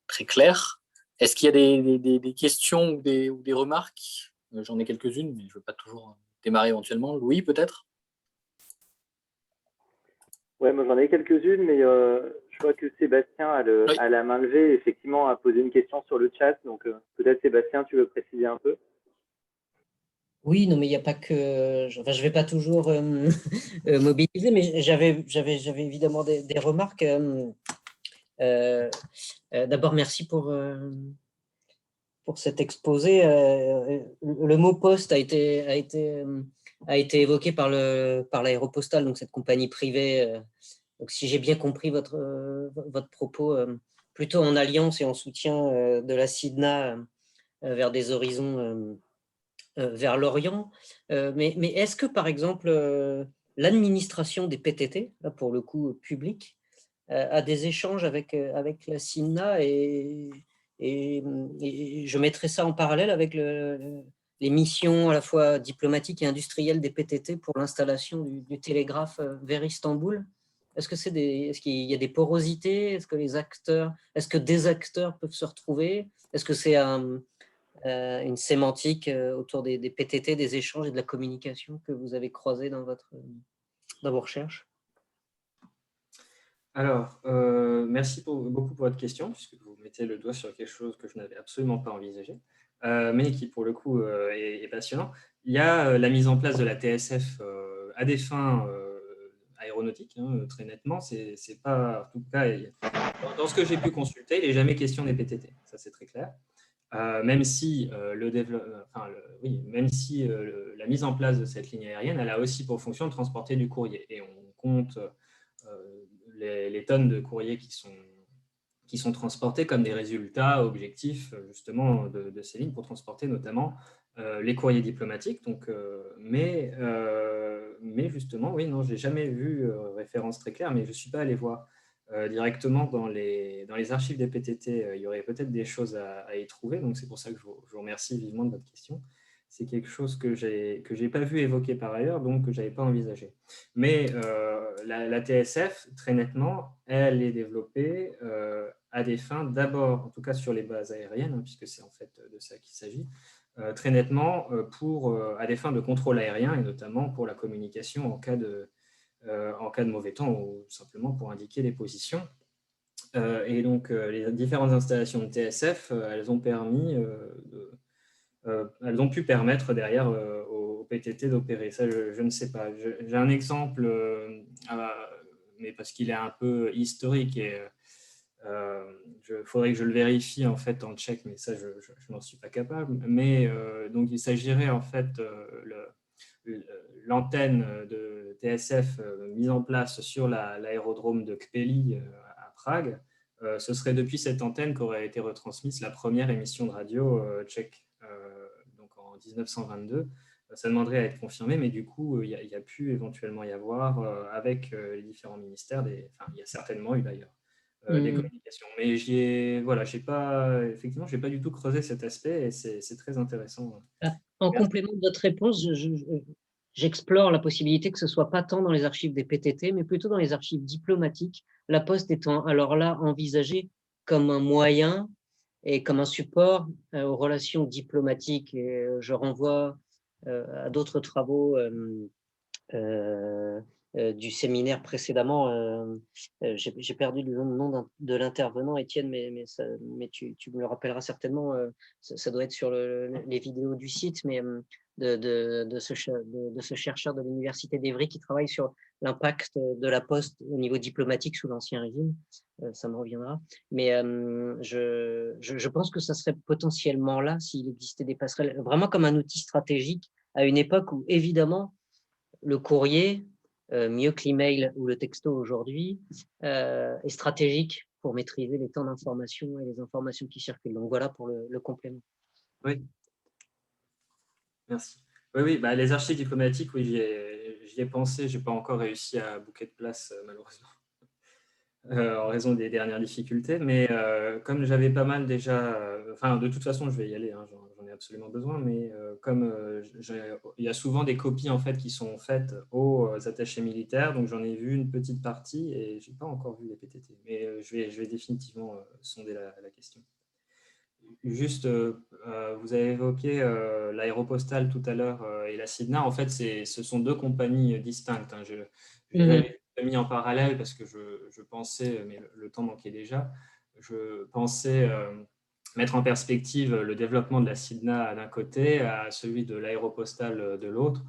très claire. Est-ce qu'il y a des questions ou des remarques? J'en ai quelques-unes, mais je ne veux pas toujours démarrer éventuellement. Louis, peut-être? Ouais, moi j'en ai quelques-unes, mais je vois que Sébastien a la main levée, effectivement, a posé une question sur le chat. Donc peut-être Sébastien, tu veux préciser un peu? Oui, non, mais il n'y a pas que. Enfin, je ne vais pas toujours mobiliser, mais j'avais évidemment des remarques. D'abord, merci pour cet exposé. Le mot poste a été évoqué par l'Aéropostale, donc cette compagnie privée. Donc, si j'ai bien compris votre propos, plutôt en alliance et en soutien de la SIDNA vers des horizons vers l'Orient. Mais est-ce que, par exemple, l'administration des PTT, là, pour le coup public, a des échanges avec la SIDNA et je mettrai ça en parallèle avec les missions à la fois diplomatiques et industrielles des PTT pour l'installation du télégraphe vers Istanbul? Est-ce qu'il y a des porosités? Est-ce que des acteurs peuvent se retrouver? Est-ce que c'est une sémantique autour des PTT, des échanges et de la communication que vous avez croisé dans vos recherches? Alors, merci beaucoup pour votre question, puisque vous mettez le doigt sur quelque chose que je n'avais absolument pas envisagé, mais qui, pour le coup, est passionnant. Il y a la mise en place de la TSF à des fins aéronautiques, hein, très nettement. C'est pas, en tout cas, dans ce que j'ai pu consulter, il n'est jamais question des PTT, ça c'est très clair. Même si, la mise en place de cette ligne aérienne, elle a aussi pour fonction de transporter du courrier. Et on compte les tonnes de courrier qui sont transportés comme des résultats objectifs justement de ces lignes pour transporter notamment les courriers diplomatiques. Donc, mais justement, oui, non, je n'ai jamais vu référence très claire, mais je ne suis pas allé voir directement dans les archives des PTT. Il y aurait peut-être des choses à y trouver, donc c'est pour ça que je vous remercie vivement de votre question. C'est quelque chose que je n'ai pas vu évoquer par ailleurs, donc que je n'avais pas envisagé. Mais la TSF, très nettement, elle est développée à des fins, d'abord, en tout cas sur les bases aériennes, hein, puisque c'est en fait de ça qu'il s'agit, très nettement à des fins de contrôle aérien, et notamment pour la communication en cas de mauvais temps, ou simplement pour indiquer les positions. Et donc, les différentes installations de TSF, elles ont pu permettre derrière au PTT d'opérer. Ça, je ne sais pas. J'ai un exemple, mais parce qu'il est un peu historique et faudrait que je le vérifie en fait en tchèque, mais ça, je n'en suis pas capable. Mais donc, il s'agirait en fait l'antenne de TSF mise en place sur l'aérodrome de Kpeli à Prague. Ce serait depuis cette antenne qu'aurait été retransmise la première émission de radio tchèque, donc en 1922. Ça demanderait à être confirmé, mais du coup, il y a pu éventuellement y avoir, avec les différents ministères, il y a certainement eu d'ailleurs des communications. Mais effectivement, je n'ai pas du tout creusé cet aspect et c'est très intéressant. En complément de votre réponse, j'explore la possibilité que ce ne soit pas tant dans les archives des PTT, mais plutôt dans les archives diplomatiques, la Poste étant alors là envisagée comme un moyen et comme un support aux relations diplomatiques. Et je renvoie à d'autres travaux du séminaire précédemment. J'ai perdu le nom de l'intervenant, Étienne, mais tu me le rappelleras certainement. Ça doit être sur les vidéos du site, mais de ce chercheur de l'Université d'Évry qui travaille sur l'impact de la Poste au niveau diplomatique sous l'Ancien Régime. Ça me reviendra. Mais je pense que ça serait potentiellement là, s'il existait des passerelles, vraiment comme un outil stratégique à une époque où, évidemment, le courrier, mieux que l'email ou le texto aujourd'hui, est stratégique pour maîtriser les temps d'information et les informations qui circulent. Donc voilà pour le complément. Oui, merci. Oui, bah, les archives diplomatiques, oui, j'y ai pensé. Je n'ai pas encore réussi à booker de place, malheureusement, en raison des dernières difficultés. Mais comme j'avais pas mal déjà, enfin, de toute façon, je vais y aller, hein, j'en ai absolument besoin. Mais comme il y a souvent des copies en fait qui sont faites aux attachés militaires, donc j'en ai vu une petite partie et j'ai pas encore vu les PTT. Mais je vais définitivement sonder la question. Juste, vous avez évoqué l'Aéropostale tout à l'heure et la Sidna. En fait, ce sont deux compagnies distinctes, hein. Je l'avais mis en parallèle parce que je pensais, mais le temps manquait déjà, je pensais mettre en perspective le développement de la Sidna d'un côté à celui de l'Aéropostale de l'autre,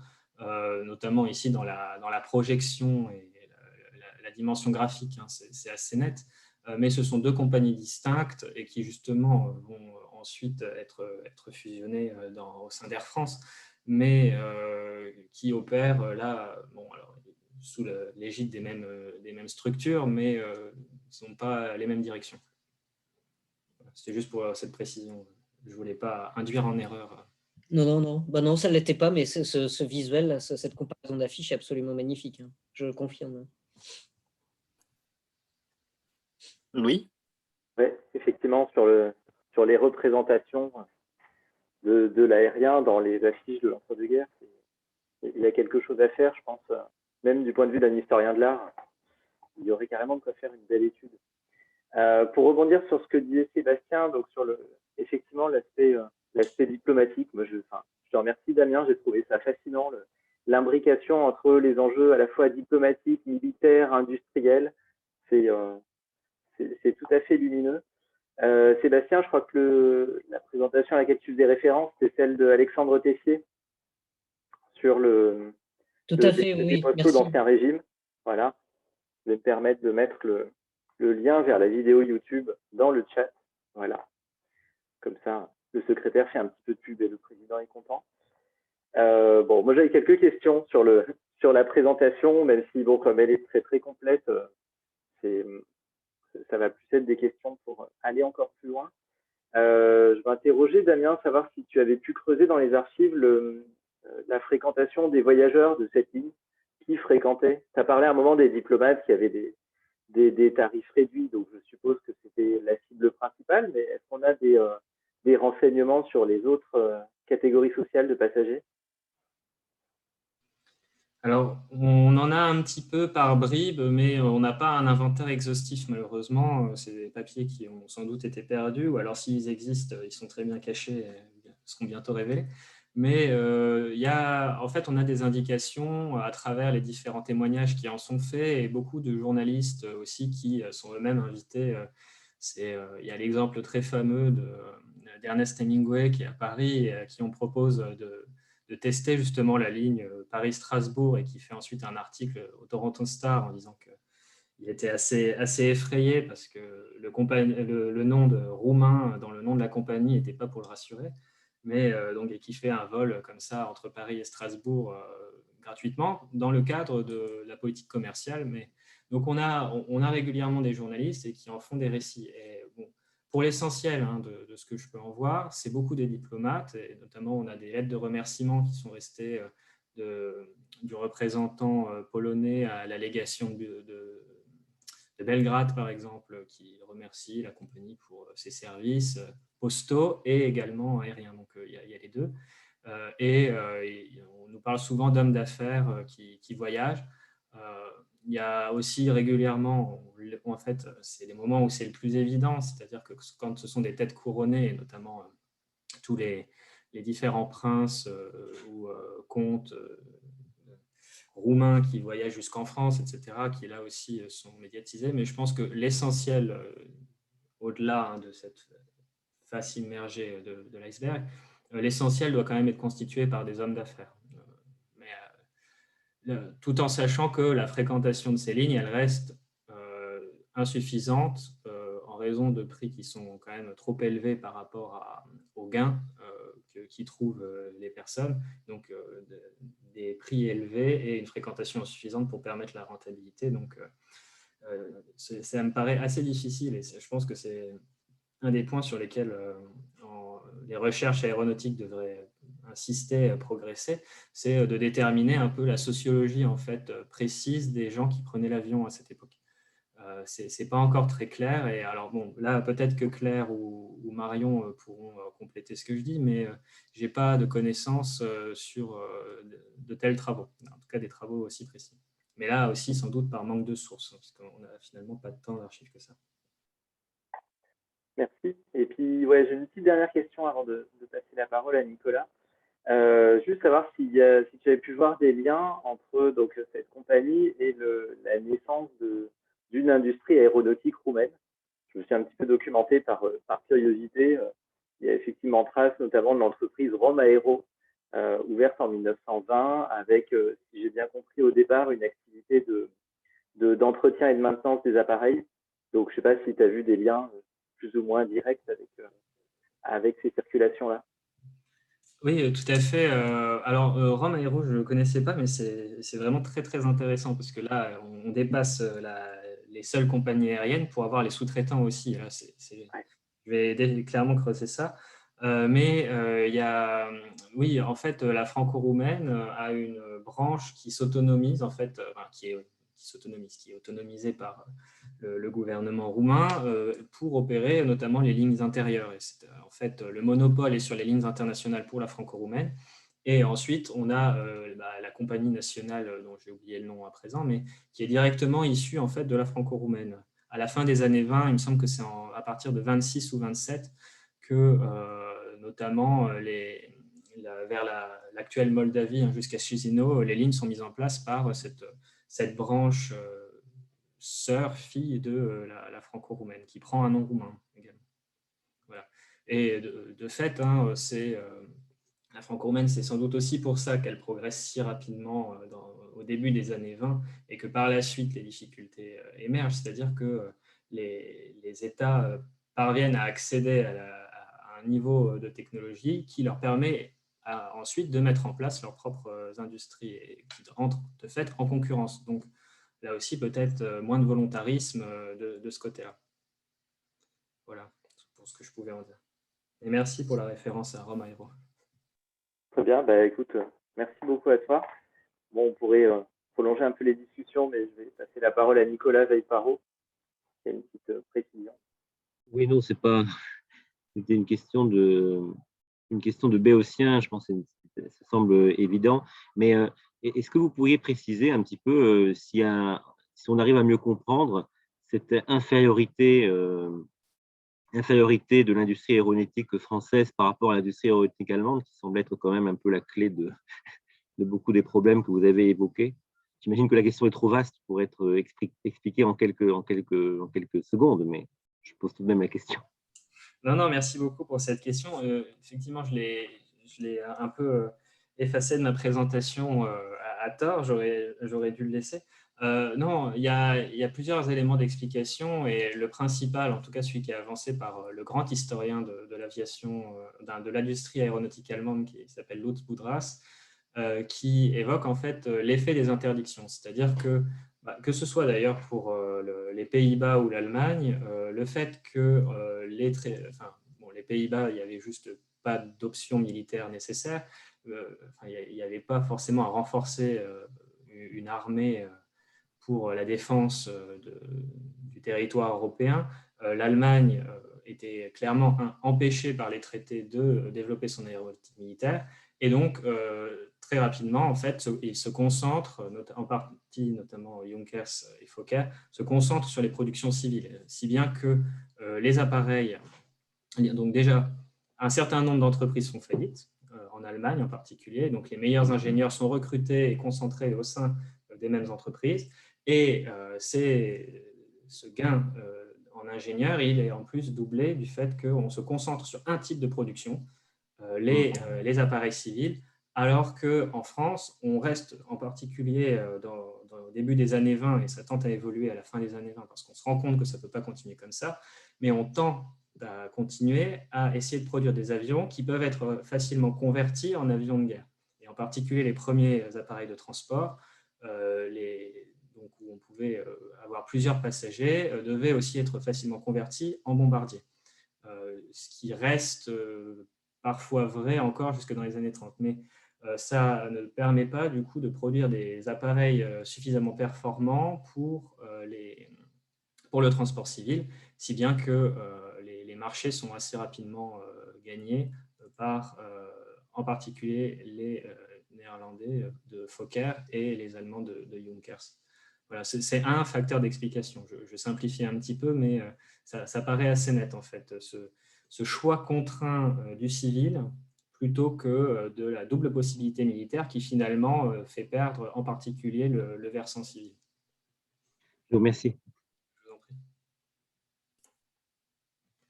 notamment ici dans la projection et la dimension graphique, hein, c'est assez net. Mais ce sont deux compagnies distinctes et qui justement vont ensuite être fusionnées au sein d'Air France, mais qui opèrent là, bon, alors, sous l'égide des mêmes structures, mais ils n'ont pas les mêmes directions. C'était juste pour cette précision. Je ne voulais pas induire en erreur. Non. Bah non, ça ne l'était pas, mais ce visuel, là, cette comparaison d'affiches est absolument magnifique, hein. Je le confirme. Oui. Oui, effectivement, sur les représentations de l'aérien dans les affiches de l'entre-deux-guerres, il y a quelque chose à faire, je pense, même du point de vue d'un historien de l'art. Il y aurait carrément de quoi faire une belle étude. Pour rebondir sur ce que disait Sébastien, donc sur effectivement l'aspect diplomatique, moi je te remercie Damien, j'ai trouvé ça fascinant, l'imbrication entre les enjeux à la fois diplomatiques, militaires, industriels, c'est tout à fait lumineux. Sébastien, je crois que la présentation à laquelle tu faisais référence, c'est celle d'Alexandre Tessier sur Tout à fait, les oui, postaux merci. d'Ancien Régime. Voilà, je vais me permettre de mettre le lien vers la vidéo YouTube dans le chat. Voilà, comme ça, le secrétaire fait un petit peu de pub et le président est content. Bon, moi j'avais quelques questions sur la présentation, même si bon, comme elle est très très complète, ça va plus être des questions pour aller encore plus loin. Je vais interroger Damien, savoir si tu avais pu creuser dans les archives la fréquentation des voyageurs de cette ligne, qui fréquentaient. Tu as parlé à un moment des diplomates qui avaient des tarifs réduits, donc je suppose que c'était la cible principale, mais est-ce qu'on a des renseignements sur les autres catégories sociales de passagers? Alors, on en a un petit peu par bribes, mais on n'a pas un inventaire exhaustif, malheureusement. C'est des papiers qui ont sans doute été perdus, ou alors s'ils existent, ils sont très bien cachés et seront bientôt révélés. Mais en fait, on a des indications à travers les différents témoignages qui en sont faits et beaucoup de journalistes aussi qui sont eux-mêmes invités. Il y a l'exemple très fameux d'Ernest Hemingway qui est à Paris et qui on propose de tester justement la ligne Paris-Strasbourg et qui fait ensuite un article au Toronto Star en disant qu'il était assez effrayé parce que le nom de roumain dans le nom de la compagnie n'était pas pour le rassurer, mais donc, et qui fait un vol comme ça entre Paris et Strasbourg gratuitement dans le cadre de la politique commerciale. Mais, donc on a régulièrement des journalistes et qui en font des récits. Et, bon, pour l'essentiel hein, de ce que je peux en voir, c'est beaucoup des diplomates, et notamment on a des lettres de remerciement qui sont restées du représentant polonais à la légation de Belgrade, par exemple, qui remercie la compagnie pour ses services postaux et également aériens. Donc, il y a les deux. Et on nous parle souvent d'hommes d'affaires qui voyagent. Il y a aussi régulièrement, en fait, c'est les moments où c'est le plus évident, c'est-à-dire que quand ce sont des têtes couronnées, et notamment tous les différents princes ou comtes roumains qui voyagent jusqu'en France, etc., qui là aussi sont médiatisés. Mais je pense que l'essentiel, au-delà de cette face immergée de l'iceberg, l'essentiel doit quand même être constitué par des hommes d'affaires. Tout en sachant que la fréquentation de ces lignes, elle reste insuffisante en raison de prix qui sont quand même trop élevés par rapport aux gains qu'y trouvent les personnes. Donc, des prix élevés et une fréquentation insuffisante pour permettre la rentabilité. Donc, ça me paraît assez difficile et je pense que c'est un des points sur lesquels les recherches aéronautiques devraient insister, progresser, c'est de déterminer un peu la sociologie en fait, précise des gens qui prenaient l'avion à cette époque. C'est pas encore très clair. Et alors, bon, là, peut-être que Claire ou Marion pourront compléter ce que je dis, mais je n'ai pas de connaissances sur de tels travaux, en tout cas des travaux aussi précis. Mais là aussi, sans doute par manque de sources, parce qu'on n'a finalement pas tant d'archives que ça. Merci. Et puis, ouais, j'ai une petite dernière question avant de passer la parole à Nicolas. Juste savoir si tu avais pu voir des liens entre donc, cette compagnie et la naissance d'une industrie aéronautique roumaine. Je me suis un petit peu documenté par curiosité. Il y a effectivement trace notamment de l'entreprise Rome Aero, ouverte en 1920, avec, si j'ai bien compris au départ, une activité d'entretien et de maintenance des appareils. Donc, je ne sais pas si tu as vu des liens plus ou moins directs avec ces circulations-là. Oui, tout à fait. Alors, Rome Aero, je ne le connaissais pas, mais c'est vraiment très, très intéressant parce que là, on dépasse les seules compagnies aériennes pour avoir les sous-traitants aussi. Là, Ouais. je vais clairement creuser ça. Mais il y a, oui, en fait, la franco-roumaine a une branche qui s'autonomise, en fait, qui est autonomisée par le gouvernement roumain pour opérer notamment les lignes intérieures. Et en fait, le monopole est sur les lignes internationales pour la franco-roumaine. Et ensuite, on a la compagnie nationale, dont j'ai oublié le nom à présent, mais qui est directement issue en fait, de la franco-roumaine. À la fin des années 20, il me semble que c'est à partir de 26 ou 27 que notamment vers l'actuelle Moldavie jusqu'à Chisinau, les lignes sont mises en place par cette branche sœur, fille de la franco-roumaine, qui prend un nom roumain également. Voilà. Et de fait, la franco-roumaine, c'est sans doute aussi pour ça qu'elle progresse si rapidement au début des années 20 et que par la suite, les difficultés émergent, c'est-à-dire que les États parviennent à accéder à un niveau de technologie qui leur permet ensuite de mettre en place leurs propres industries et qui rentrent de fait en concurrence. Donc, là aussi, peut-être moins de volontarisme de ce côté-là. Voilà, pour ce que je pouvais en dire. Et merci pour la référence à Rome Aero. Très bien, bah, écoute, merci beaucoup à toi. Bon, on pourrait prolonger un peu les discussions, mais je vais passer la parole à Nicolas Veil-Parot, qui a une petite précision. Oui, non, c'était une question de béotien, je pense que ça semble évident. Mais est-ce que vous pourriez préciser un petit peu si on arrive à mieux comprendre cette infériorité de l'industrie aéronautique française par rapport à l'industrie aéronautique allemande, qui semble être quand même un peu la clé de beaucoup des problèmes que vous avez évoqués. J'imagine que la question est trop vaste pour être expliquée en quelques secondes, mais je pose tout de même la question. Non, merci beaucoup pour cette question. Effectivement, je l'ai un peu effacé de ma présentation à tort, j'aurais dû le laisser. Non, il y a plusieurs éléments d'explication et le principal, en tout cas celui qui est avancé par le grand historien de l'aviation, de l'industrie aéronautique allemande qui s'appelle Lutz Budras, qui évoque en fait l'effet des interdictions. C'est-à-dire que ce soit d'ailleurs pour les Pays-Bas ou l'Allemagne, le fait que les Pays-Bas, il n'y avait juste pas d'option militaire nécessaire, il n'y avait pas forcément à renforcer une armée pour la défense du territoire européen. L'Allemagne était clairement empêchée par les traités de développer son aéronautique militaire. Et donc, très rapidement, en fait, ils se concentrent, en partie notamment Junkers et Fokker, se concentrent sur les productions civiles, si bien que les appareils, donc déjà, un certain nombre d'entreprises font faillite, en Allemagne en particulier, donc les meilleurs ingénieurs sont recrutés et concentrés au sein des mêmes entreprises. Et ce gain en ingénieur, il est en plus doublé du fait qu'on se concentre sur un type de production, les appareils civils, alors qu'en France, on reste en particulier au début des années 20, et ça tente à évoluer à la fin des années 20, parce qu'on se rend compte que ça ne peut pas continuer comme ça, mais on tend à continuer à essayer de produire des avions qui peuvent être facilement convertis en avions de guerre. Et en particulier, les premiers appareils de transport, donc où on pouvait avoir plusieurs passagers, devaient aussi être facilement convertis en bombardiers. Ce qui reste parfois vrai encore jusque dans les années 30. Mais ça ne permet pas du coup de produire des appareils suffisamment performants pour le transport civil, si bien que les marchés sont assez rapidement gagnés par en particulier les Néerlandais de Fokker et les Allemands de Junkers. Voilà, c'est un facteur d'explication. Je simplifie un petit peu, mais ça paraît assez net en fait, ce choix contraint du civil plutôt que de la double possibilité militaire qui finalement fait perdre en particulier le versant civil. Je vous remercie. Je vous en prie.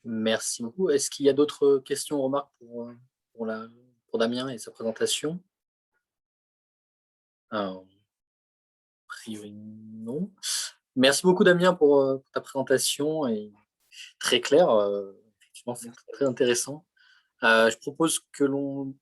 Merci beaucoup. Est-ce qu'il y a d'autres questions ou remarques pour Damien et sa présentation? Alors, privé, non. Merci beaucoup Damien pour ta présentation et très claire. Effectivement, c'est très intéressant. Je propose que l'on